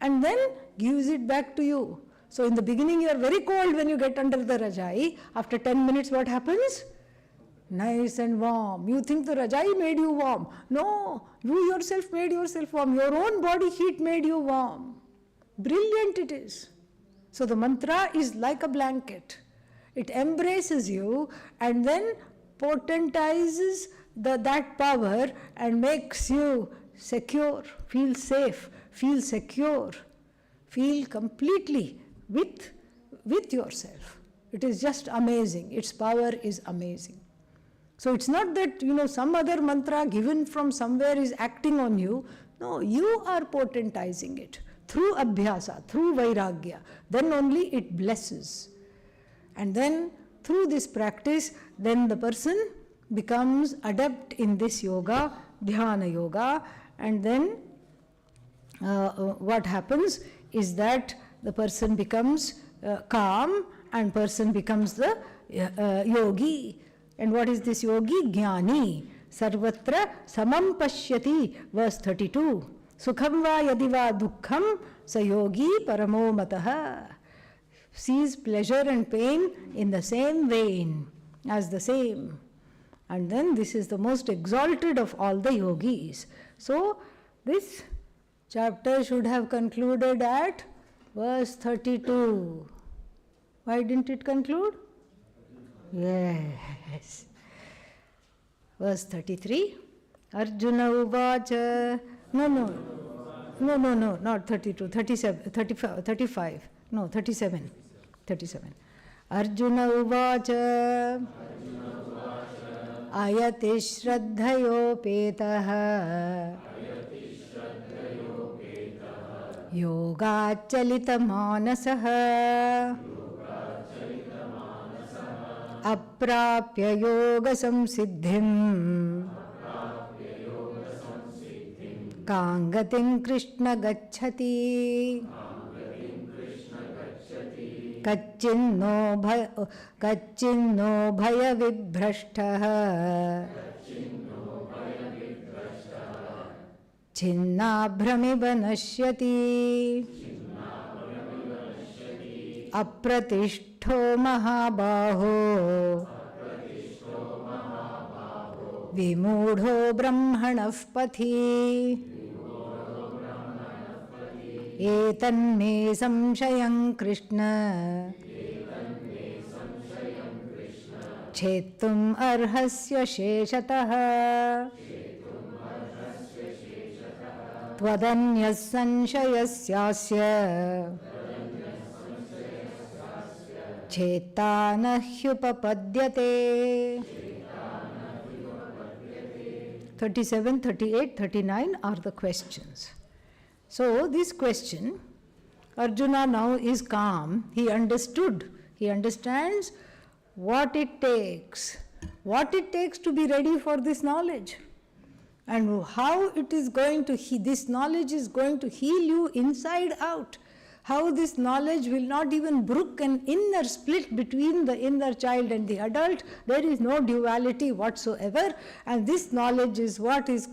and then gives it back to you. So in the beginning you are very cold when you get under the rajai. After 10 minutes what happens? Nice and warm. You think the rajai made you warm. No, you yourself made yourself warm. Your own body heat made you warm. Brilliant it is. So the mantra is like a blanket. It embraces you and then potentizes that power and makes you secure, feel safe, feel secure, feel completely with yourself. It is just amazing. Its power is amazing. So it's not that, some other mantra given from somewhere is acting on you. No, you are potentizing it. Through abhyasa, through vairagya, then only it blesses. And then through this practice, then the person becomes adept in this yoga, dhyana yoga, and then what happens is that the person becomes calm and person becomes the yogi. And what is this yogi? Jnani. Sarvatra samam pashyati, verse 32. Sukham va yadi va dukkham sayogi paramo mataha. sees pleasure and pain in the same vein, as the same. And then this is the most exalted of all the yogis. So this chapter should have concluded at verse 32. Why didn't it conclude? Yes. Verse 33. Arjuna uvacha. No, not 32, 37, 35. No, 37. Arjuna uvacha. Ayati shraddhayopetaha yogachalita manasaha aprapya yoga samsiddhim kangatim krishna gacchati कच्चिन्नो भयविभ्रष्टः छिन्नाभ्रमिव नश्यति अप्रतिष्ठो महाबाहो विमूढो ब्रह्मणः पथि एतन्मे संशयं कृष्ण छेत्तुम् अर्हस्य शेषतः त्वदन्यः संशयस्यास्य छेत्ता न ह्युपपद्यते 37, 38, 39 are the questions. So this question, Arjuna now is calm. He understood. He understands what it takes to be ready for this knowledge, and how it is going to, this knowledge is going to heal you inside out. How this knowledge will not even brook an inner split between the inner child and the adult. There is no duality whatsoever, and this knowledge is what is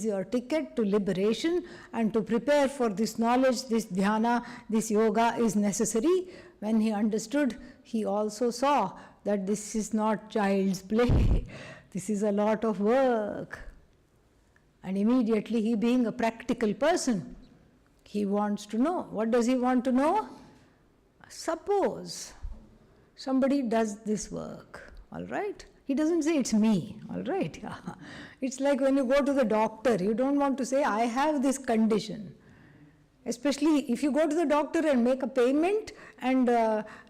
your ticket to liberation. And to prepare for this knowledge, this dhyana, this yoga is necessary. When he understood, he also saw that this is not child's play. This is a lot of work. And immediately, he being a practical person, he wants to know. What does he want to know? Suppose somebody does this work, all right? He doesn't say it's me, all right? It's like when you go to the doctor, you don't want to say, I have this condition. Especially if you go to the doctor and make a payment and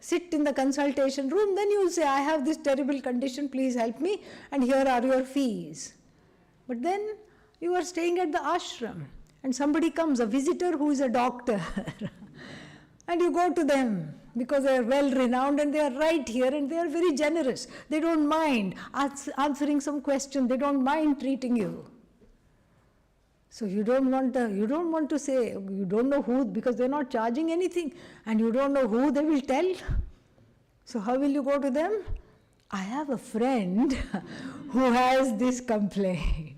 sit in the consultation room, then you will say, I have this terrible condition, please help me, and here are your fees. But then you are staying at the ashram, and somebody comes, a visitor who is a doctor, and you go to them because they are well renowned and they are right here and they are very generous. They don't mind answering some question, they don't mind treating you. So you don't want to say, you don't know who, because they are not charging anything, and you don't know who they will tell. So how will you go to them? I have a friend who has this complaint.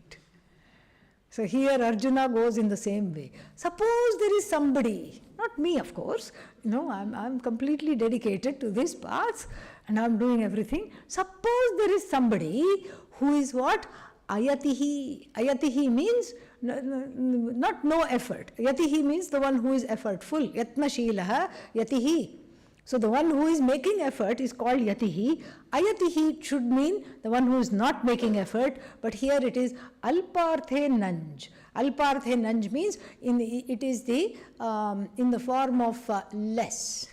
So here Arjuna goes in the same way. Suppose there is somebody, not me of course, I'm completely dedicated to this path and I'm doing everything. Suppose there is somebody who is what? Ayatihi. Ayatihi means not no effort. Yatihi means the one who is effortful. Yatnashilaha yatihi. So the one who is making effort is called yatihi. Ayatihi should mean the one who is not making effort, but here it is alparthe nanj. Alparthe nanj means it is in the form of less.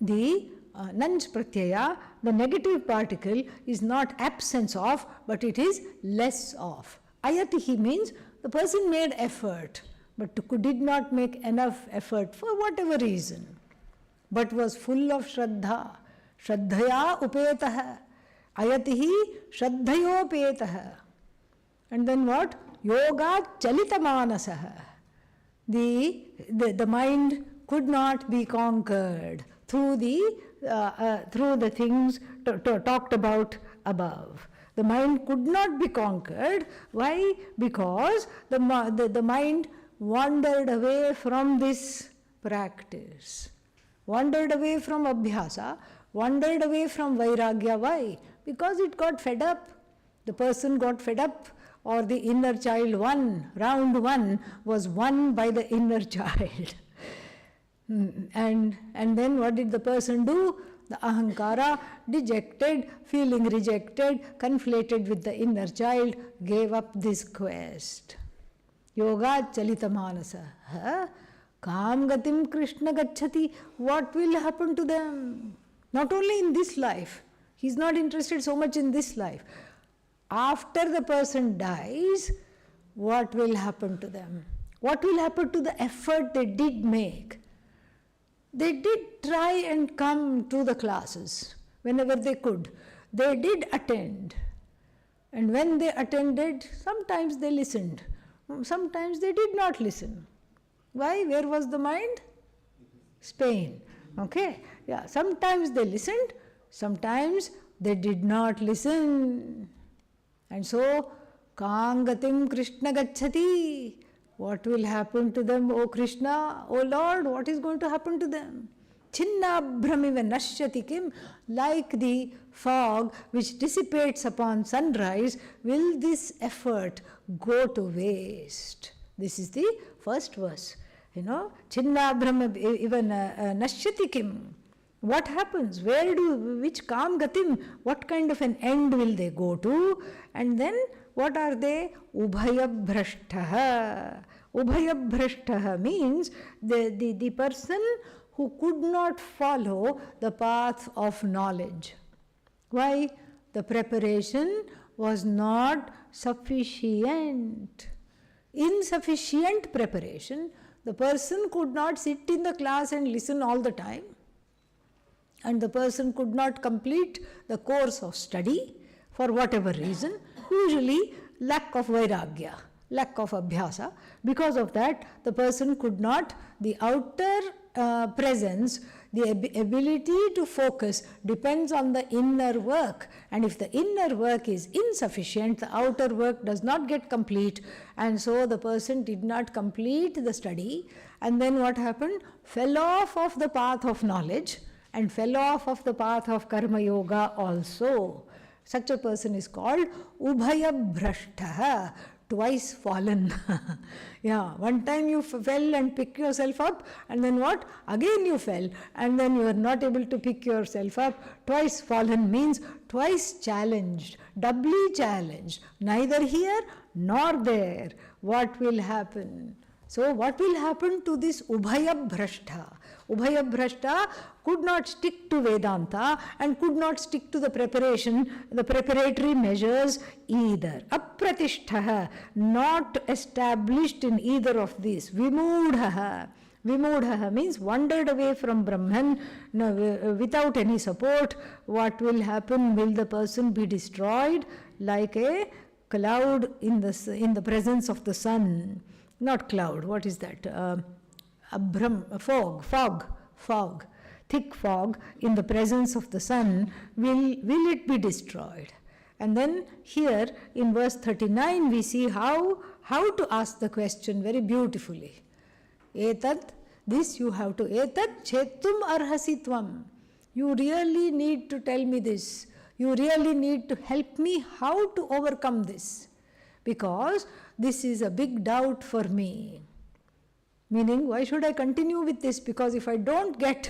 The nanj pratyaya, the negative particle, is not absence of, but it is less of. Ayatihi means the person made effort, but did not make enough effort for whatever reason, but was full of shraddha. Shraddhaya upetaha. Ayatihi shraddhayopetaha. And then what? Yoga chalita manasaha. The mind could not be conquered through the things talked about above. The mind could not be conquered. Why? Because the mind wandered away from this practice. wandered away from Abhyasa, wandered away from Vairagya. Why? Because it got fed up. The person got fed up, or the inner child won. Round one was won by the inner child. And then what did the person do? The ahankara, dejected, feeling rejected, conflated with the inner child, gave up this quest. Yoga chalita manasa. Kam gatim Krishna gacchati. What will happen to them? Not only in this life. He's not interested so much in this life. After the person dies, what will happen to them? What will happen to the effort they did make? They did try and come to the classes whenever they could. They did attend. And when they attended, sometimes they listened. Sometimes they did not listen. Why? Where was the mind? Spain. Okay? Yeah. Sometimes they listened. Sometimes they did not listen. And so, Kangatim Krishna gacchati. What will happen to them, O Krishna? O Lord, what is going to happen to them? Chinnabhramiva nashyati kim. Like the fog which dissipates upon sunrise, will this effort go to waste? This is the first verse. Chinnabhramiva nashyati kim. What happens? Which kam gatim? What kind of an end will they go to? And then what are they? Ubhayabhrashtaha. Ubhayabhrashtaha means the person who could not follow the path of knowledge. Why? The preparation was not sufficient. Insufficient preparation. The person could not sit in the class and listen all the time. And the person could not complete the course of study for whatever reason. Usually lack of vairagya, lack of abhyasa. Because of that, the person could not, the outer presence, the ability to focus depends on the inner work. And if the inner work is insufficient, the outer work does not get complete. And so the person did not complete the study. And then what happened? Fell off of the path of knowledge and fell off of the path of karma yoga also. Such a person is called ubhayabhrashtaha, twice fallen. Yeah, one time you fell and pick yourself up, and then what? Again you fell, and then you are not able to pick yourself up. Twice fallen means twice challenged, doubly challenged, neither here nor there. What will happen? So what will happen to this ubhayabhrashta? Ubhayabhrashta could not stick to Vedanta and could not stick to the preparation, the preparatory measures either. Apratishtaha, not established in either of these. Vimudhaha. Vimudhaha means wandered away from Brahman without any support. What will happen? Will the person be destroyed like a cloud in the presence of the sun? Not cloud, what is that? Fog. Thick fog in the presence of the sun. Will it be destroyed? And then here in verse 39 we see how to ask the question very beautifully. Etat, this you have to. Etat chetum arhasi tvam. You really need to tell me this. You really need to help me how to overcome this. Because this is a big doubt for me. Meaning, why should I continue with this? Because if I don't get,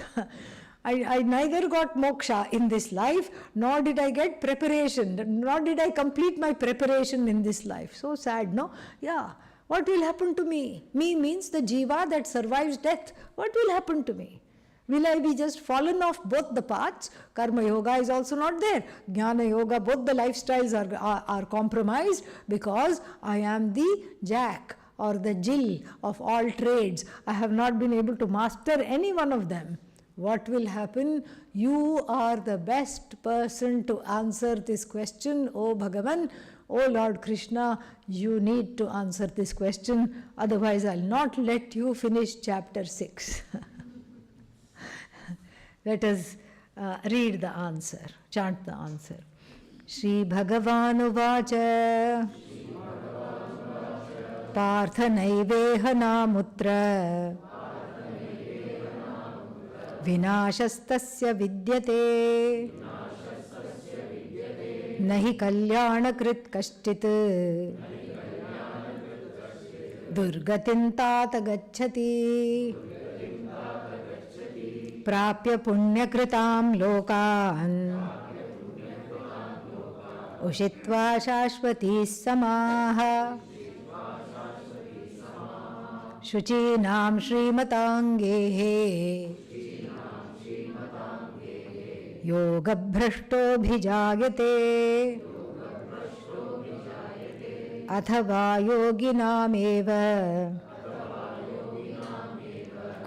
I neither got moksha in this life, nor did I get preparation, nor did I complete my preparation in this life. So sad, no? Yeah. What will happen to me? Me means the jiva that survives death. What will happen to me? Will I be just fallen off both the paths? Karma yoga is also not there. Jnana yoga, both the lifestyles are compromised because I am the jack or the Jill of all trades. I have not been able to master any one of them. What will happen? You are the best person to answer this question, O Bhagavan. O Lord Krishna, you need to answer this question. Otherwise, I'll not let you finish chapter 6. Let us read the answer, chant the answer. Shri Bhagavan uvacha Partha naiveha namutra विनाशस्तस्य विद्यते न हि कल्याणकृत् कश्चित् दुर्गतिं तात गच्छति प्राप्य पुण्यकृतां लोकान् उषित्वा शाश्वतीः समाः शुचीनां श्रीमताङ्गेः योगभ्रष्टोऽभिजायते अथवा योगिनामेव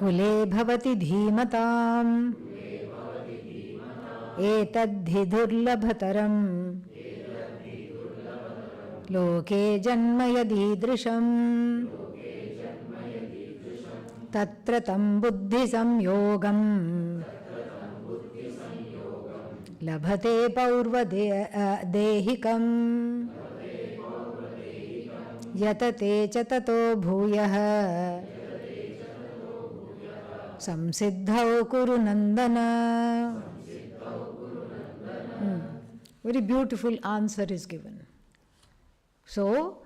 कुले भवति धीमताम् एतद्धि दुर्लभतरम् लोके जन्म यदीदृशम् तत्र तं बुद्धिसंयोगम् लभते पौर्वदेहिकम् यतते च ततो भूयः संसिद्धौ कुरु नन्दन. Very beautiful answer is given. So,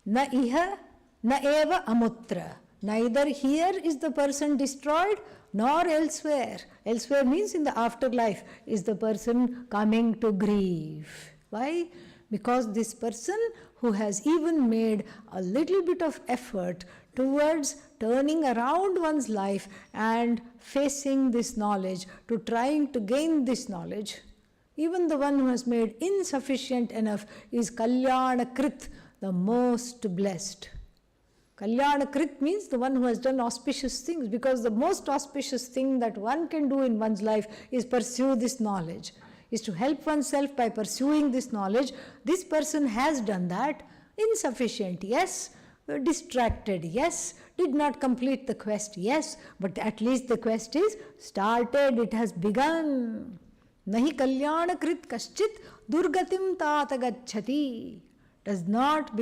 na iha na eva amutra. Neither here is the person destroyed nor elsewhere. Elsewhere means in the afterlife is the person coming to grieve. Why? Because this person who has even made a little bit of effort towards turning around one's life and facing this knowledge, to trying to gain this knowledge, even the one who has made insufficient enough is Kalyana Krit, the most blessed. Kalyana Krit means the one who has done auspicious things, because the most auspicious thing that one can do in one's life is pursue this knowledge, is to help oneself by pursuing this knowledge. This person has done that. Insufficient, yes. Distracted, yes. Did not complete the quest, yes. But at least the quest is started, it has begun. Nahi kalyana krit kaschit durgatim tata gacchati. Does not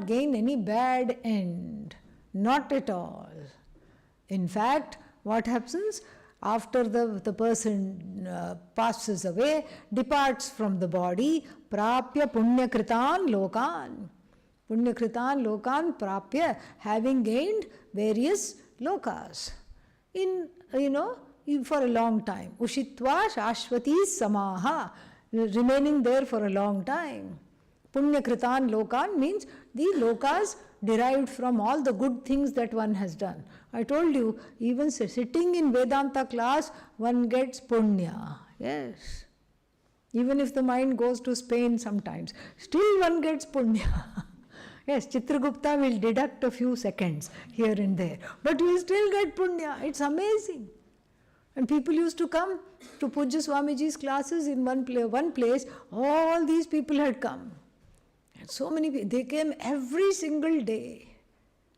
gain any bad end. Not at all. In fact, what happens? After the person passes away, departs from the body, prapya punyakritan lokan. Punyakritan lokan prapya, having gained various lokas. For a long time. Ushitva shashvati samaha, remaining there for a long time. Punyakritan lokan means the lokas derived from all the good things that one has done. I told you, even sitting in Vedanta class, one gets punya. Yes. Even if the mind goes to Spain sometimes, still one gets punya. Yes, Chitragupta will deduct a few seconds here and there, but we still get punya. It's amazing. And people used to come to Pujya Swamiji's classes in one place. All these people had come. And so many people, they came every single day.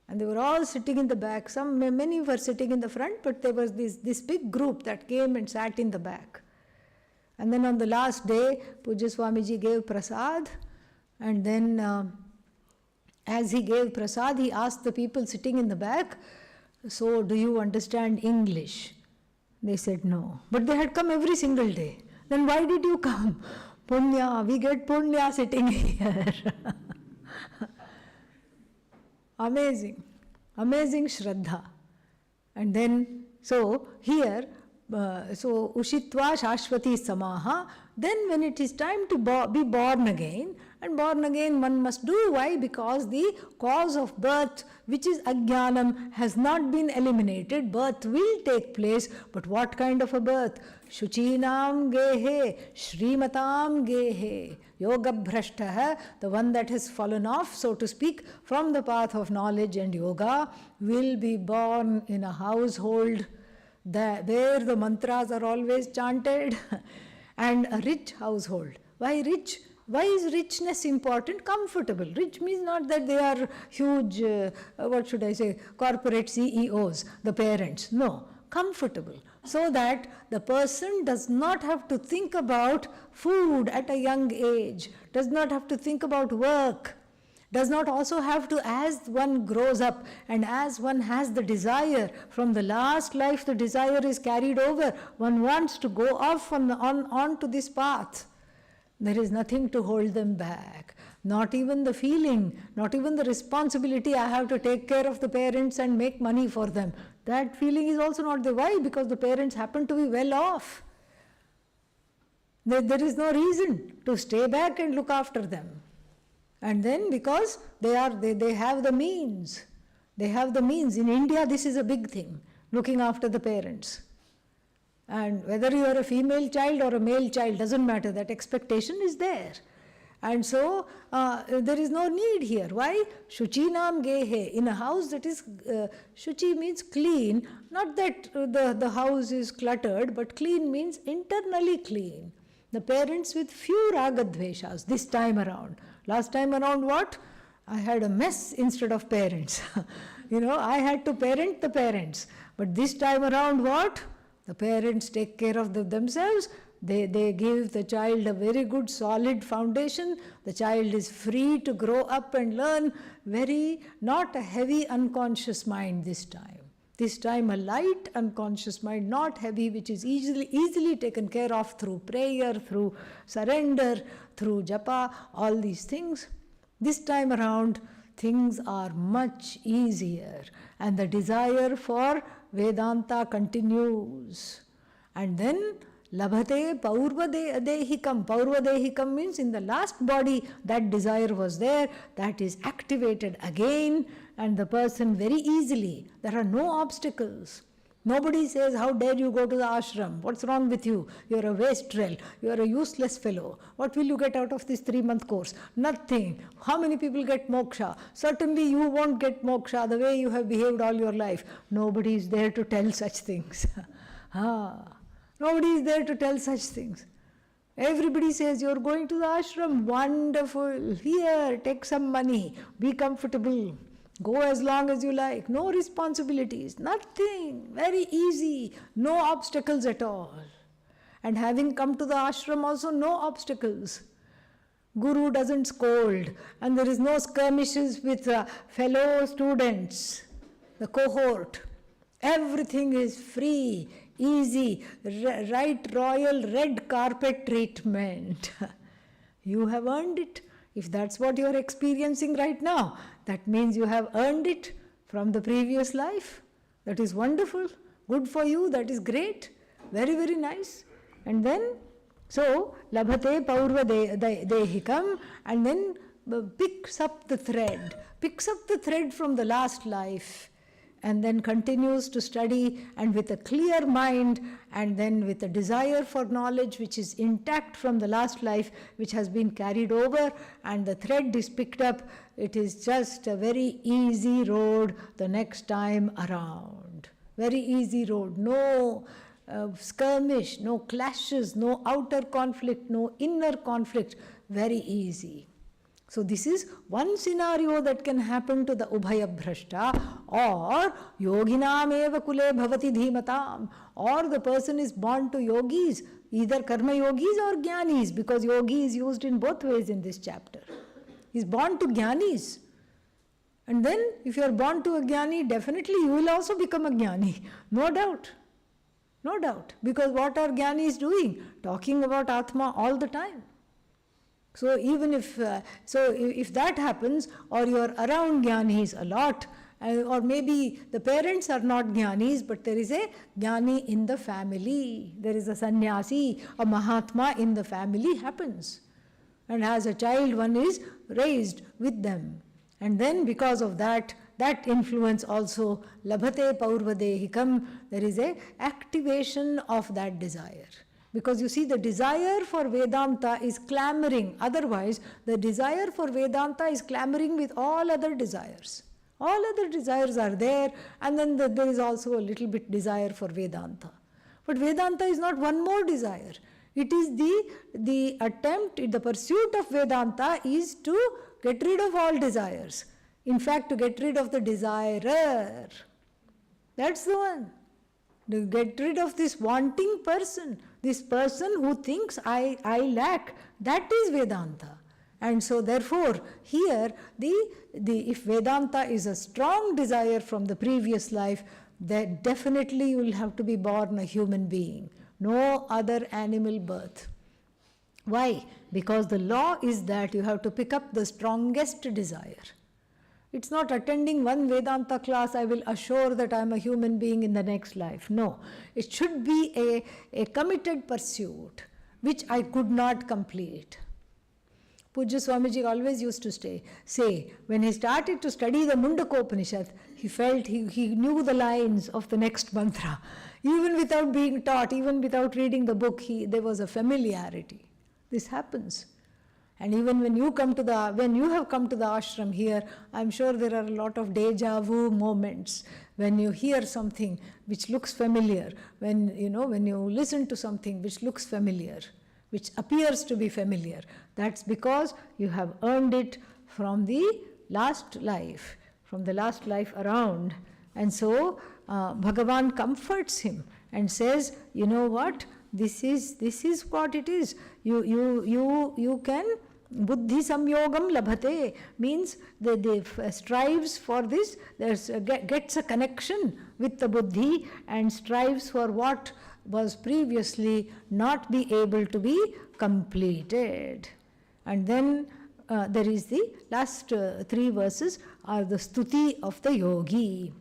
And they were all sitting in the back. Many were sitting in the front, but there was this big group that came and sat in the back. And then on the last day, Pujya Swamiji gave prasad. And then as he gave prasad, he asked the people sitting in the back, so do you understand English? They said no. But they had come every single day. Then why did you come? Punya, we get punya sitting here. Amazing. Amazing Shraddha. And then, so here, so Ushitva Shashvati Samaha, then when it is time to be born again, and born again one must do. Why? Because the cause of birth, which is ajnanam, has not been eliminated. Birth will take place, but what kind of a birth? Shuchinam gehe, Shrimatam gehe, Yoga Bhrashtaha, the one that has fallen off, so to speak, from the path of knowledge and yoga, will be born in a household where the mantras are always chanted, and a rich household. Why rich? Why is richness important? Comfortable. Rich means not that they are huge, corporate CEOs, the parents. No, comfortable. So that the person does not have to think about food at a young age, does not have to think about work, Does not also have to, as one grows up and as one has the desire, from the last life the desire is carried over, one wants to go off on to this path. There is nothing to hold them back. Not even the feeling, not even the responsibility, I have to take care of the parents and make money for them. That feeling is also not there. Why? Because the parents happen to be well off. There is no reason to stay back and look after them. And then because they have the means. They have the means. In India, this is a big thing, looking after the parents. And whether you are a female child or a male child, doesn't matter, that expectation is there. And so there is no need here. Why? Shuchinam gehe. In a house that is, shuchi means clean, not that the house is cluttered, but clean means internally clean. The parents with few ragadveshas this time around. Last time around what? I had a mess instead of parents. I had to parent the parents. But this time around what? The parents take care of themselves. They give the child a very good solid foundation. The child is free to grow up and learn. Not a heavy unconscious mind this time. This time a light unconscious mind, not heavy, which is easily taken care of through prayer, through surrender, through japa, all these things. This time around, things are much easier. And the desire for Vedanta continues. And then, labhate paurvadehikam. Paurvadehikam means in the last body, that desire was there, that is activated again, and the person very easily, there are no obstacles. Nobody says, how dare you go to the ashram? What's wrong with you? You're a wastrel. You're a useless fellow. What will you get out of this 3-month course? Nothing. How many people get moksha? Certainly you won't get moksha the way you have behaved all your life. Nobody is there to tell such things. Nobody is there to tell such things. Everybody says, you're going to the ashram. Wonderful. Here, take some money. Be comfortable. Go as long as you like. No responsibilities. Nothing. Very easy. No obstacles at all. And having come to the ashram also, no obstacles. Guru doesn't scold. And there is no skirmishes with fellow students. The cohort. Everything is free, easy, right royal red carpet treatment. You have earned it. If that's what you are experiencing right now, that means you have earned it from the previous life. That is wonderful. Good for you. That is great. Very, very nice. And then, so, labhate paurvadehikam, and then picks up the thread. Picks up the thread from the last life. And then continues to study, and with a clear mind, and then with a desire for knowledge which is intact from the last life, which has been carried over, and the thread is picked up. It is just a very easy road the next time around. Very easy road. No skirmish, no clashes, no outer conflict, no inner conflict. Very easy. So this is one scenario that can happen to the Ubhaya Bhrashta, or Yoginam eva kule bhavati dhimatam, or the person is born to yogis, either karma yogis or jnanis, because yogi is used in both ways in this chapter. He is born to jnanis. And then if you are born to a jnani, definitely you will also become a jnani. No doubt. No doubt. Because what are jnanis doing? Talking about Atma all the time. So even if that happens, or you are around jnanis a lot, or maybe the parents are not jnanis, but there is a jnani in the family. There is a sannyasi, a mahatma in the family happens. And as a child, one is raised with them. And then because of that influence also, labhate paurvadehikam, there is a activation of that desire. Because you see, the desire for Vedanta is clamoring. Otherwise, the desire for Vedanta is clamoring with all other desires. All other desires are there, and then there is also a little bit desire for Vedanta. But Vedanta is not one more desire. It is the attempt, the pursuit of Vedanta is to get rid of all desires. In fact, to get rid of the desirer. That's the one. To get rid of this wanting person. This person who thinks I lack, that is Vedanta. And so therefore here if Vedanta is a strong desire from the previous life, then definitely you will have to be born a human being, no other animal birth. Why? Because the law is that you have to pick up the strongest desire. It's not attending one Vedanta class, I will assure that I am a human being in the next life. No, it should be a committed pursuit which I could not complete. Pujya Swamiji always used to say, when he started to study the Mundakopanishad, he felt he knew the lines of the next mantra. Even without being taught, even without reading the book, there was a familiarity. This happens. And even when you have come to the ashram here, I'm sure there are a lot of deja vu moments when you hear something which looks familiar, when you listen to something which looks familiar, which appears to be familiar. That's because you have earned it from the last life around. And so Bhagavan comforts him and says, you know what? This is what it is. You can buddhi samyogam labhate, means they strives for this, gets a connection with the buddhi and strives for what was previously not be able to be completed. And then there is the last 3 verses are the stuti of the yogi.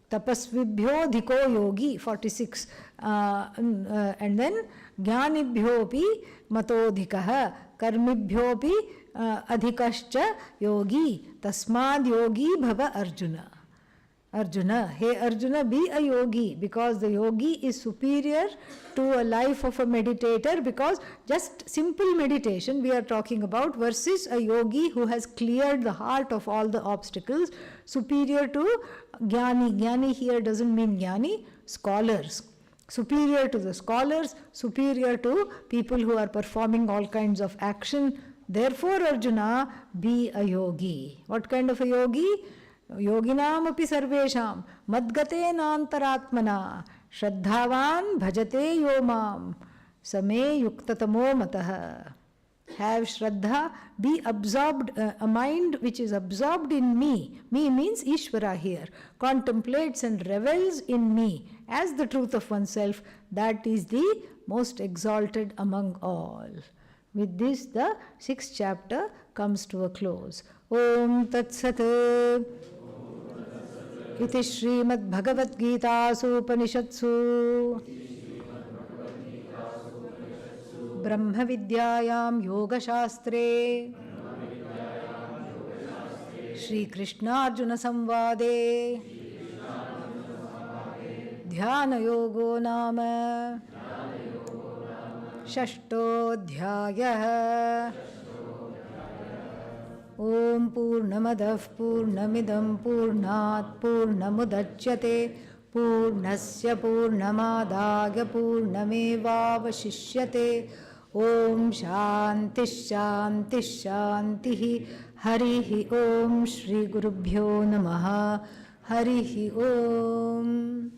Tapasvibhyo dhiko yogi, 46. And then jnanibhyopi matodhikaha karmibhyopi adhikascha yogi tasmad yogi bhava Arjuna. Arjuna, hey Arjuna, be a yogi, because the yogi is superior to a life of a meditator, because just simple meditation we are talking about versus a yogi who has cleared the heart of all the obstacles, superior to jnani. Jnani here doesn't mean jnani, scholars. Superior to the scholars, superior to people who are performing all kinds of action. Therefore, Arjuna, be a yogi. What kind of a yogi? Yoginam api sarvesham madgate nantaratmana shraddhavan bhajate yomam same yuktatamo matah. Have Shraddha, be absorbed, a mind which is absorbed in me. Me means Ishvara here, contemplates and revels in me as the truth of oneself. That is the most exalted among all. With this, the 6th chapter comes to a close. Om Tat Sat. Iti Srimad Bhagavad Gita Upanishatsu Brahma Vidyayam Yoga Shastre Shri Krishna Arjuna Samvade Dhyana Yogo Nama Shashtodhyayah. Om Purnamadav Purnamidam Purnat Purnamudachyate Purnasya Purnamadagya Purnamevavashishyate. Om Shanti Shanti Shanti. Harihi Om Shri Gurubhyo Namaha. Harihi Om.